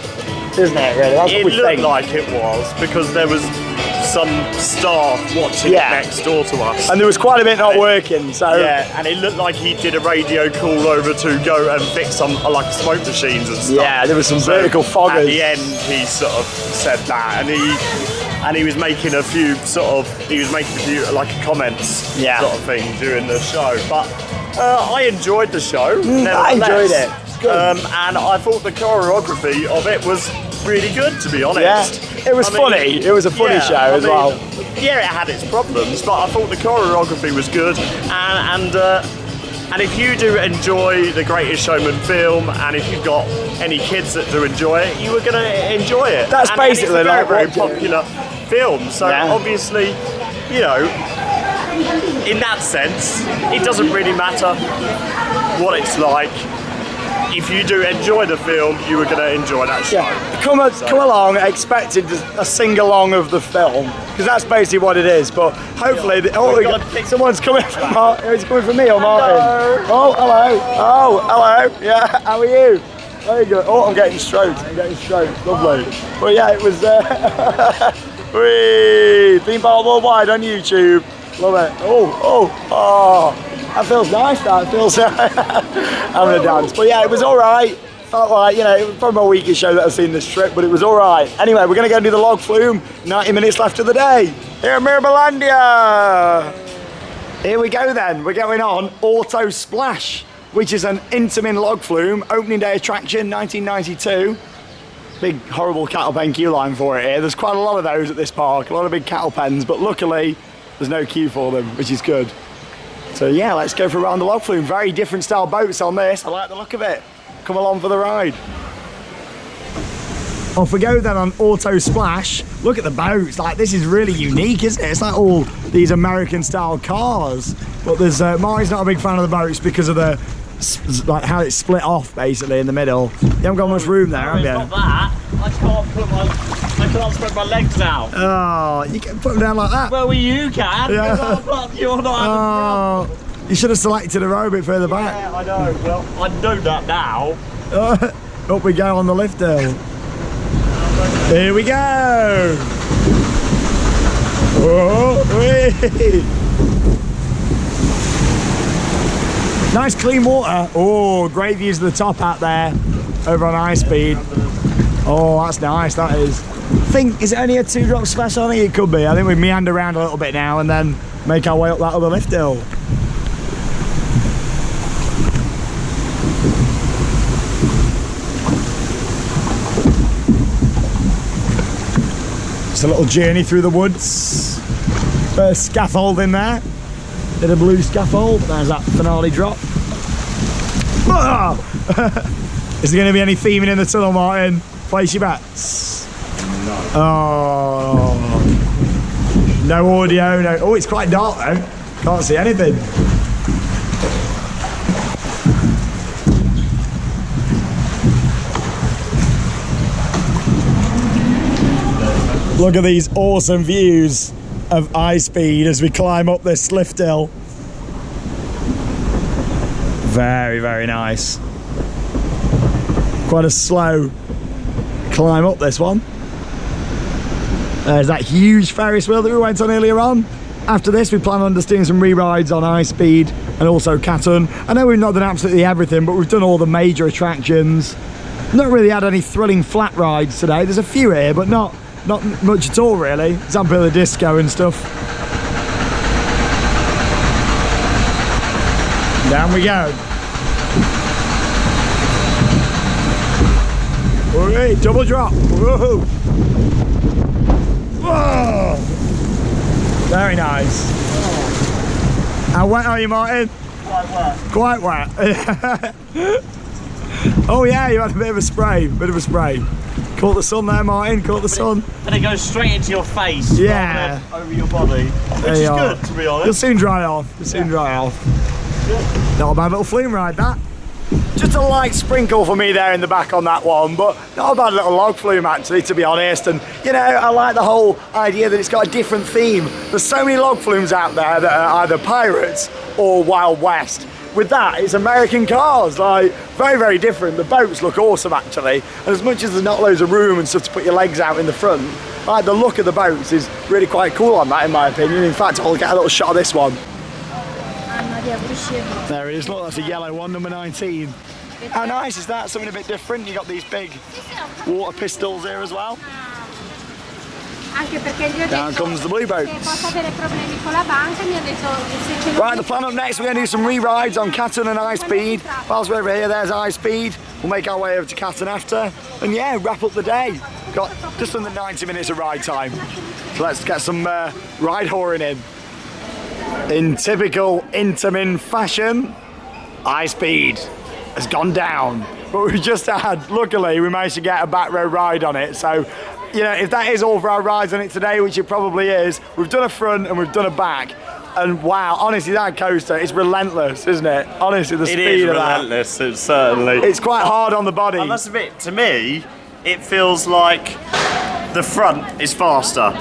[SPEAKER 6] isn't it, really? That's what we think.
[SPEAKER 2] It looked like it was because there was some staff watching next door to us.
[SPEAKER 6] And there was quite a bit not working, so...
[SPEAKER 2] Yeah, and it looked like he did a radio call over to go and fix some, smoke machines and stuff.
[SPEAKER 6] Yeah, there was some vertical foggers.
[SPEAKER 2] At the end, he sort of said that, and he was making a few comments sort of thing during the show. But I enjoyed the show.
[SPEAKER 6] I enjoyed it. It's good.
[SPEAKER 2] And I thought the choreography of it was really good, to be honest.
[SPEAKER 6] Yeah, it was funny. It was a funny show as well.
[SPEAKER 2] Yeah, it had its problems, but I thought the choreography was good. And if you do enjoy the Greatest Showman film, and if you've got any kids that do enjoy it, you are going to enjoy it.
[SPEAKER 6] That's basically
[SPEAKER 2] it's a very popular film. So obviously, in that sense, it doesn't really matter what it's like. If you do enjoy the film, you are going to enjoy that show.
[SPEAKER 6] Yeah. Come along expecting a sing-along of the film, because that's basically what it is. But hopefully, someone's coming from Is it coming from me or Martin?
[SPEAKER 2] Hello.
[SPEAKER 6] Oh, hello. Oh, hello. Yeah, how are you? Very good. Oh, I'm getting stroked. Lovely. Well, yeah, it was... Beanball Worldwide on YouTube. Love it. Oh. That feels nice, that. It feels having a dance. But yeah, it was all right. Felt like, it was probably my weakest show that I've seen this trip, but it was all right. Anyway, we're going to go and do the log flume. 90 minutes left of the day. Here at Mirabilandia. Here we go then. We're going on Auto Splash, which is an Intamin log flume, opening day attraction, 1992. Big, horrible cattle pen queue line for it here. There's quite a lot of those at this park, a lot of big cattle pens, but luckily there's no queue for them, which is good. So yeah, let's go for a round the log flume. Very different style boats on this. I like the look of it. Come along for the ride. Off we go then on Auto Splash. Look at the boats. This is really unique, isn't it? It's like all these American style cars. But there's Mari's not a big fan of the boats because of the how it's split off basically in the middle. You haven't got much room there, have you?
[SPEAKER 2] It's not that. I can't spread my legs out.
[SPEAKER 6] Oh, you can put them down like that.
[SPEAKER 2] Well, you can.
[SPEAKER 6] Yeah.
[SPEAKER 2] You're not.
[SPEAKER 6] You should have selected a row a bit further back.
[SPEAKER 2] Yeah, I know. Well, I know that now.
[SPEAKER 6] Up we go on the lift hill. Here we go. Nice clean water. Oh, great views of the top out there over on iSpeed. Oh, that's nice, that is. think, is it only a 2-drop special? I think it could be. I think we meander around a little bit now and then make our way up that other lift hill. Just a little journey through the woods. Bit of scaffold in there. Bit of blue scaffold. There's that finale drop. Is there going to be any theming in the tunnel, Martin? Place your bets. No. Oh. No audio, no. Oh, it's quite dark though. Can't see anything. Look at these awesome views of iSpeed as we climb up this lift hill. Very, very nice. Quite a slow climb up this one. There's that huge Ferris wheel that we went on earlier on. After this, we plan on just doing some re-rides on iSpeed and also Katun. I know we've not done absolutely everything, but we've done all the major attractions. Not really had any thrilling flat rides today. There's a few here, but not much at all really. Zampa Disco and stuff. Down we go. Alright, double drop. Whoa. Whoa. Very nice. How wet are you, Martin? Quite wet. Quite wet. Oh yeah, you had a bit of a spray. Caught the sun there, Martin. Caught the sun.
[SPEAKER 2] And it goes straight into your face.
[SPEAKER 6] Yeah.
[SPEAKER 2] Over your body. Which is good, to be honest.
[SPEAKER 6] You'll soon dry off. Not a bad little flume ride, that. Just a light sprinkle for me there in the back on that one, but not a bad little log flume actually, to be honest. And you know, I like the whole idea that it's got a different theme. There's so many log flumes out there that are either pirates or Wild West. With that, it's American cars, like very, very different. The boats look awesome actually, and as much as there's not loads of room and stuff to put your legs out in the front, like the look of the boats is really quite cool on that, in my opinion. In fact, I'll get a little shot of this one. There it is, look, that's a yellow one, number 19. How nice is that? Something a bit different. You got these big water pistols here as well. Down comes the blue boats. Right, the plan up next, we're going to do some re-rides on Katun and iSpeed. Whilst we're over here, there's iSpeed. We'll make our way over to Katun after. And yeah, wrap up the day. Got just under 90 minutes of ride time. So let's get some ride whoring in. In typical Intamin fashion, iSpeed has gone down. But we just had, luckily, we managed to get a back row ride on it. So, you know, if that is all for our rides on it today, which it probably is, we've done a front and we've done a back. And wow, honestly, that coaster is relentless, isn't it? Honestly, the speed of that.
[SPEAKER 2] It is relentless, it's certainly.
[SPEAKER 6] It's quite hard on the body.
[SPEAKER 2] I must admit, to me, it feels like the front is faster.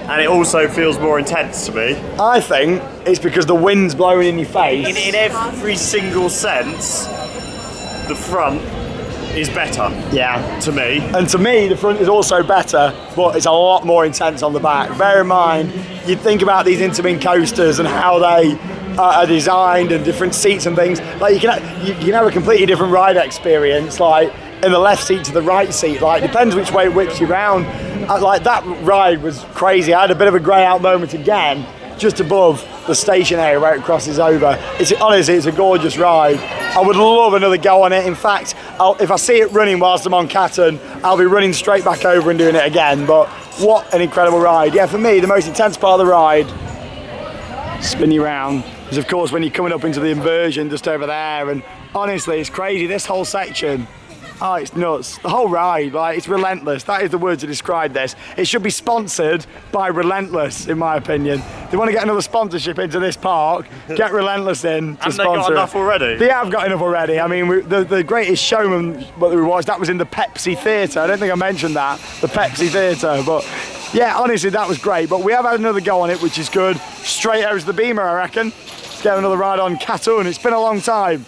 [SPEAKER 2] And it also feels more intense to me.
[SPEAKER 6] I think it's because the wind's blowing in your face.
[SPEAKER 2] In every single sense, the front is better. Yeah. To me.
[SPEAKER 6] And to me, the front is also better, but it's a lot more intense on the back. Bear in mind, you think about these Intamin coasters and how they are designed and different seats and things. Like you can have a completely different ride experience, like in the left seat to the right seat. Like depends which way it whips you round. Like that ride was crazy. I had a bit of a grey out moment again, just above the station area where it crosses over. Honestly, it's a gorgeous ride. I would love another go on it. In fact, if I see it running whilst I'm on Katun, I'll be running straight back over and doing it again. But what an incredible ride. Yeah, for me, the most intense part of the ride, spin you round, is of course when you're coming up into the inversion just over there. And honestly, it's crazy, this whole section. Oh, it's nuts. The whole ride, like, it's relentless. That is the word to describe this. It should be sponsored by Relentless, in my opinion. If they want to get another sponsorship into this park, get Relentless in to sponsor.
[SPEAKER 2] Haven't they got enough already?
[SPEAKER 6] They have got enough already. I mean, the Greatest Showman that we watched, that was in the Pepsi Theatre. I don't think I mentioned that, the Pepsi Theatre. But yeah, honestly, that was great. But we have had another go on it, which is good. Straight over to the Beamer, I reckon. Let's get another ride on Katun. It's been a long time.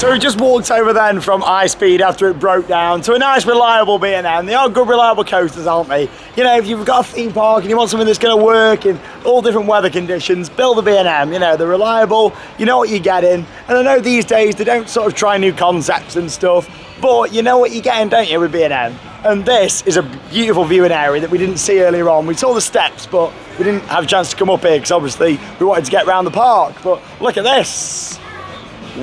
[SPEAKER 6] So we just walked over then from iSpeed after it broke down to a nice reliable B&M. They are good reliable coasters, aren't they? You know, if you've got a theme park and you want something that's going to work in all different weather conditions, build a B&M. You know, they're reliable, you know what you're getting. And I know these days they don't sort of try new concepts and stuff, but you know what you're getting, don't you, with B&M? And this is a beautiful viewing area that we didn't see earlier on. We saw the steps, but we didn't have a chance to come up here because obviously we wanted to get around the park. But look at this.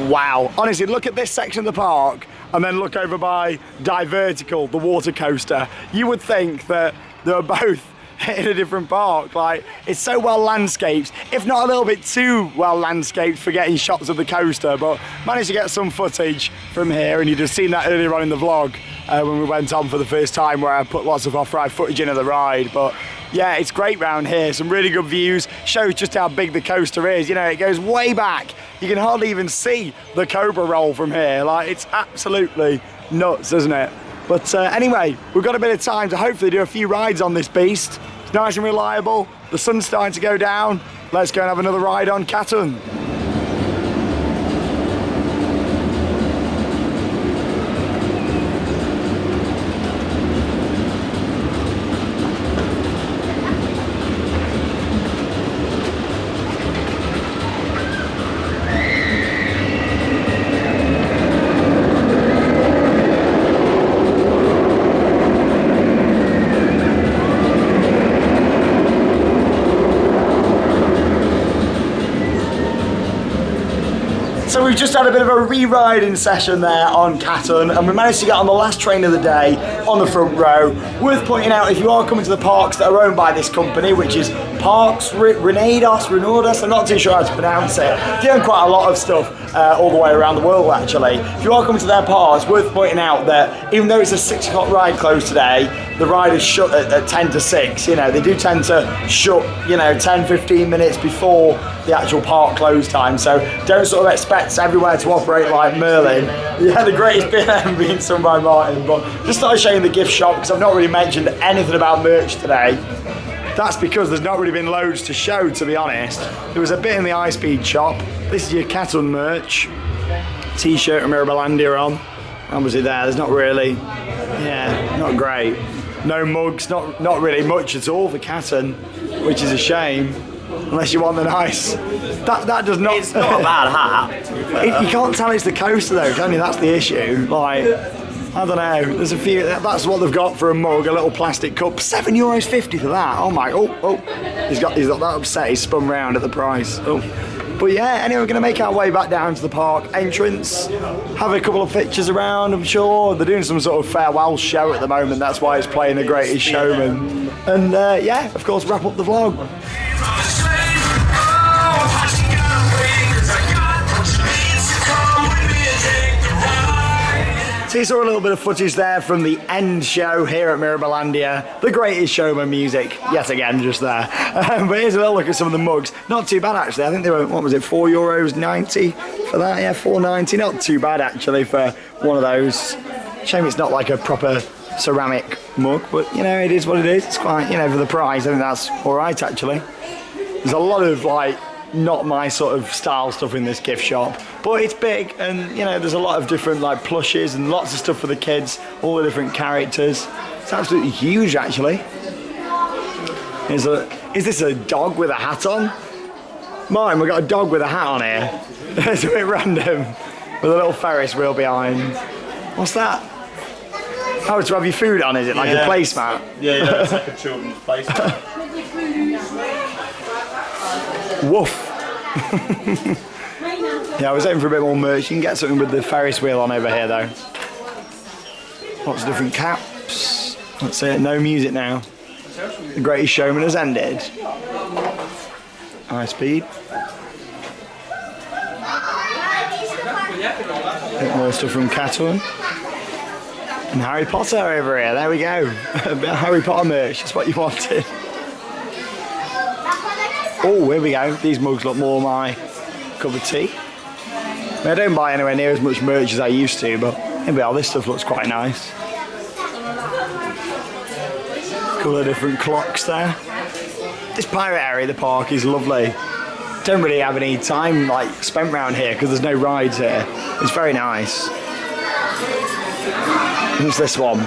[SPEAKER 6] Wow, honestly, look at this section of the park and then look over by Divertical, the water coaster. You would think that they were both in a different park. Like, it's so well landscaped, if not a little bit too well landscaped for getting shots of the coaster, but managed to get some footage from here, and you'd have seen that earlier on in the vlog when we went on for the first time, where I put lots of off-ride footage into the ride. But yeah, it's great round here, some really good views, shows just how big the coaster is. You know, it goes way back. You can hardly even see the Cobra roll from here. Like, it's absolutely nuts, isn't it? But anyway, we've got a bit of time to hopefully do a few rides on this beast. It's nice and reliable. The sun's starting to go down. Let's go and have another ride on Katun. So we've just had a bit of a re-riding session there on Katun, and we managed to get on the last train of the day on the front row. Worth pointing out, if you are coming to the parks that are owned by this company, which is Parks Renaudus, I'm not too sure how to pronounce it. They own quite a lot of stuff all the way around the world, actually. If you are coming to their parks, worth pointing out that even though it's a 6 o'clock ride closed today, the ride is shut at 10 to 6. You know, they do tend to shut, you know, 10, 15 minutes before the actual park close time, so don't sort of expect everywhere to operate like Merlin. Yeah, the greatest B&M being sung by Martin, but just thought I'd show you the gift shop because I've not really mentioned anything about merch today. That's because there's not really been loads to show, to be honest. There was a bit in the iSpeed shop. This is your Katun merch. T-shirt and Mirabilandia on. Obviously there's not really, yeah, not great. No mugs, not really much at all for Katun, which is a shame. Unless you want the nice. That does not.
[SPEAKER 2] It's not a bad hat.
[SPEAKER 6] You can't tell it's the coaster though, can you? That's the issue. Like, I don't know. There's a few. That's what they've got for a mug, a little plastic cup. €7.50 for that. Oh my. Oh. He's got that upset. He's spun round at the price. Oh. But yeah, anyway, we're going to make our way back down to the park entrance, have a couple of pictures around, I'm sure. They're doing some sort of farewell show at the moment, that's why it's playing The Greatest Showman. And yeah, of course, wrap up the vlog. So you saw a little bit of footage there from the end show here at Mirabilandia. The Greatest Showman music, yet again, just there. But here's a little look at some of the mugs. Not too bad, actually. I think they were, what was it, €4.90 for that? Yeah, €4.90. Not too bad, actually, for one of those. Shame it's not like a proper ceramic mug, but, you know, it is what it is. It's quite, you know, for the price, I think that's all right, actually. There's a lot of, like, not my sort of style stuff in this gift shop, but it's big, and you know, there's a lot of different like plushes and lots of stuff for the kids, all the different characters. It's absolutely huge, actually. Is this a dog with a hat on? Mine, we've got a dog with a hat on here. It's a bit random, with a little Ferris wheel behind. What's that? Oh, to have your food on, is it? Like a placemat?
[SPEAKER 2] Yeah, it's like a children's placemat.
[SPEAKER 6] Woof. Yeah, I was hoping for a bit more merch. You can get something with the Ferris wheel on over here though. Lots of different caps. That's it, no music now. The Greatest Showman has ended. iSpeed. A bit more stuff from Katun. And Harry Potter over here, there we go. A bit of Harry Potter merch, that's what you wanted. Oh, here we go. These mugs look more my cup of tea. I mean, I don't buy anywhere near as much merch as I used to, but maybe all this stuff looks quite nice. A couple of different clocks there. This pirate area of the park is lovely. don't really have any time like spent around here because there's no rides here. It's very nice. What's this one?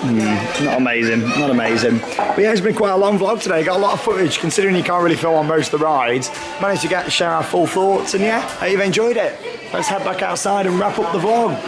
[SPEAKER 6] Not amazing, not amazing. But yeah, it's been quite a long vlog today. Got a lot of footage considering you can't really film on most of the rides. Managed to share our full thoughts, and yeah, hope you've enjoyed it. Let's head back outside and wrap up the vlog.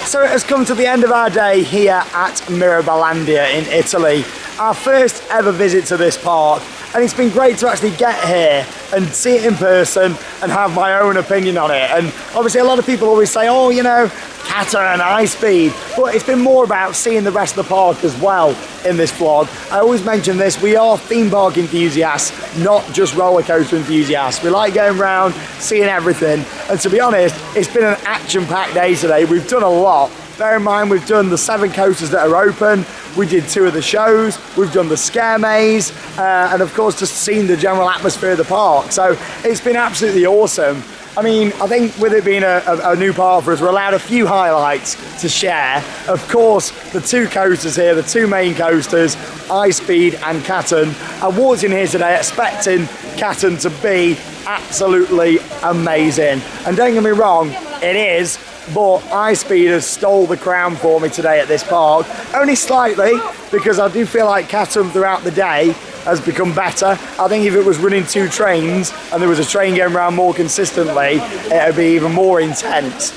[SPEAKER 6] So it has come to the end of our day here at Mirabilandia in Italy. Our first ever visit to this park, and it's been great to actually get here and see it in person and have my own opinion on it. And obviously a lot of people always say, oh, you know, Katun and iSpeed, but it's been more about seeing the rest of the park as well in this vlog. I always mention this, we are theme park enthusiasts, not just roller coaster enthusiasts. We like going around, seeing everything, and to be honest, it's been an action-packed day today. We've done a lot. Bear in mind, we've done the 7 coasters that are open, we did 2 of the shows, we've done the scare maze, and of course just seen the general atmosphere of the park. So it's been absolutely awesome. I mean, I think with it being a new park for us, we're allowed a few highlights to share. Of course, the 2 coasters here, the 2 main coasters, iSpeed and Katun. I walked in here today expecting Katun to be absolutely amazing. And don't get me wrong, it is, but iSpeed has stole the crown for me today at this park. Only slightly, because I do feel like Katun throughout the day has become better. I think if it was running 2 trains and there was a train going around more consistently, it would be even more intense,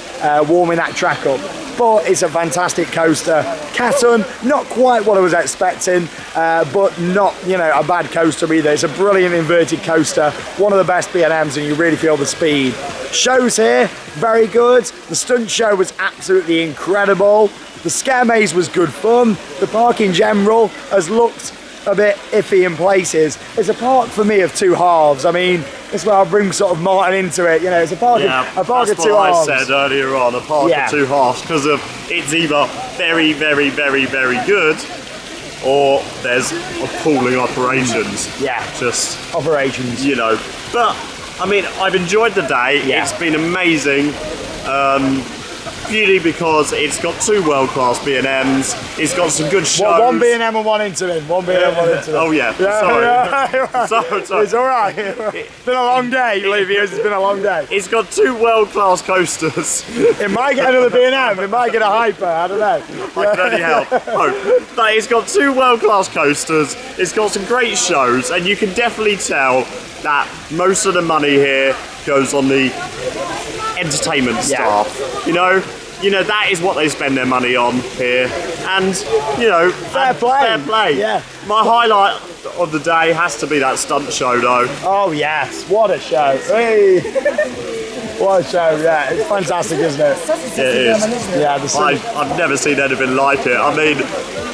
[SPEAKER 6] warming that track up. But it's a fantastic coaster. Katun, not quite what I was expecting, but not, you know, a bad coaster either. It's a brilliant inverted coaster, one of the best B&Ms, and you really feel the speed. Shows here, very good. The stunt show was absolutely incredible. The scare maze was good fun. The park in general has looked a bit iffy in places. It's a park for me of 2 halves. I mean, that's where I bring sort of Martin into it. You know, it's a park, of 2 halves.
[SPEAKER 2] That's what I said earlier on, a park of 2 halves, because of it's either very, very, very, very good, or there's appalling operations.
[SPEAKER 6] Yeah,
[SPEAKER 2] just
[SPEAKER 6] operations.
[SPEAKER 2] You know, but I mean, I've enjoyed the day. Yeah. It's been amazing. Purely because it's got 2 world-class B&Ms, it's got some good shows.
[SPEAKER 6] Well, 1 B&M and 1 Intamin. 1 B&M and 1 Intamin.
[SPEAKER 2] Oh yeah, sorry.
[SPEAKER 6] Sorry. It's alright. It's been a long day, believe me, it's been a long day.
[SPEAKER 2] It's got 2 world-class coasters.
[SPEAKER 6] It might get another B&M, it might get a hyper, I don't know.
[SPEAKER 2] I can only help. But it's got 2 world-class coasters, it's got some great shows, and you can definitely tell that most of the money here goes on the entertainment staff. You know that is what they spend their money on here, and you know,
[SPEAKER 6] fair play.
[SPEAKER 2] Yeah. My highlight of the day has to be that stunt show, though.
[SPEAKER 6] Oh yes, what a show! Hey. What a show! Yeah, it's fantastic, isn't it?
[SPEAKER 2] It is.
[SPEAKER 6] Yeah,
[SPEAKER 2] I've never seen anything like it. I mean,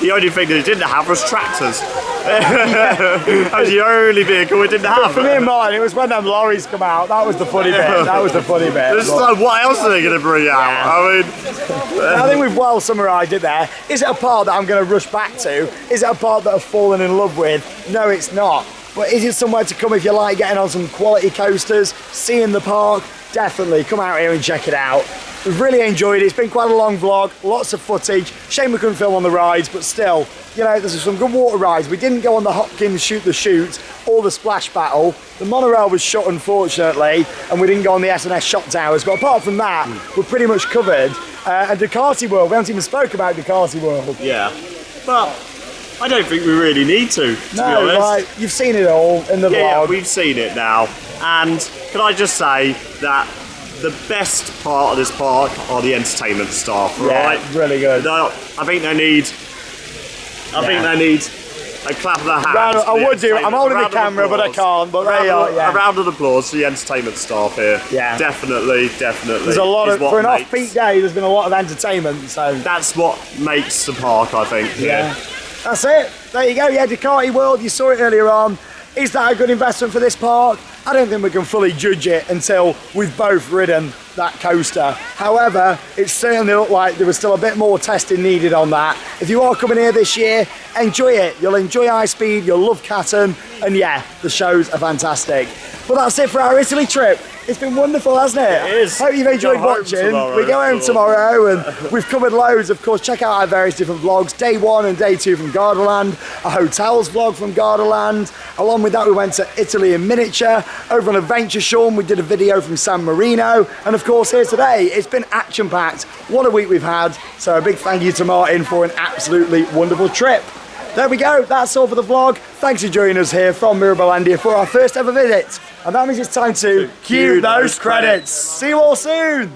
[SPEAKER 2] the only thing that it didn't have was tractors. That was the only vehicle it didn't have.
[SPEAKER 6] For me and mine, it was when them lorries come out. That was the funny bit. That was the funny bit.
[SPEAKER 2] What else are they going to bring out?
[SPEAKER 6] Yeah.
[SPEAKER 2] I mean,
[SPEAKER 6] I think we've well summarised it there. Is it a park that I'm going to rush back to? Is it a park that I've fallen in love with? No, it's not. But is it somewhere to come if you like getting on some quality coasters, seeing the park? Definitely come out here and check it out. We've really enjoyed it. It's been quite a long vlog, lots of footage. Shame we couldn't film on the rides, but still, you know, there's some good water rides. We didn't go on the Hopkins Shoot the Chute or the Splash Battle. The monorail was shut, unfortunately, and we didn't go on the S&S Shot Towers. But apart from that, we're pretty much covered. And Ducati World, we haven't even spoke about Ducati World.
[SPEAKER 2] Yeah, but I don't think we really need to be honest.
[SPEAKER 6] Like, you've seen it all in the vlog.
[SPEAKER 2] Yeah, we've seen it now. And can I just say that the best part of this park are the entertainment staff, right?
[SPEAKER 6] Yeah, really good.
[SPEAKER 2] I think they need a clap of the hands.
[SPEAKER 6] I would do. I'm holding the camera, but I can't. But they are. Yeah.
[SPEAKER 2] A round of applause for the entertainment staff here.
[SPEAKER 6] Yeah,
[SPEAKER 2] definitely.
[SPEAKER 6] There's a lot of for an off-peak day. There's been a lot of entertainment. So
[SPEAKER 2] that's what makes the park, I think.
[SPEAKER 6] Yeah. That's it. There you go. Yeah, Ducati World. You saw it earlier on. Is that a good investment for this park? I don't think we can fully judge it until we've both ridden that coaster. However, it certainly looked like there was still a bit more testing needed on that. If you are coming here this year, enjoy it. You'll enjoy iSpeed, you'll love Katun, and yeah, the shows are fantastic. But that's it for our Italy trip. It's been wonderful, hasn't it?
[SPEAKER 2] It is.
[SPEAKER 6] Hope you've enjoyed watching. We go home tomorrow and we've covered loads. Of course, check out our various different vlogs. Day 1 and day 2 from Gardaland, a hotels vlog from Gardaland. Along with that, we went to Italy in miniature. Over on Adventure Shore, we did a video from San Marino. And of course, here today, it's been action-packed. What a week we've had. So a big thank you to Martin for an absolutely wonderful trip. There we go, that's all for the vlog. Thanks for joining us here from Mirabilandia for our first ever visit. And that means it's time to cue those credits. See you all soon.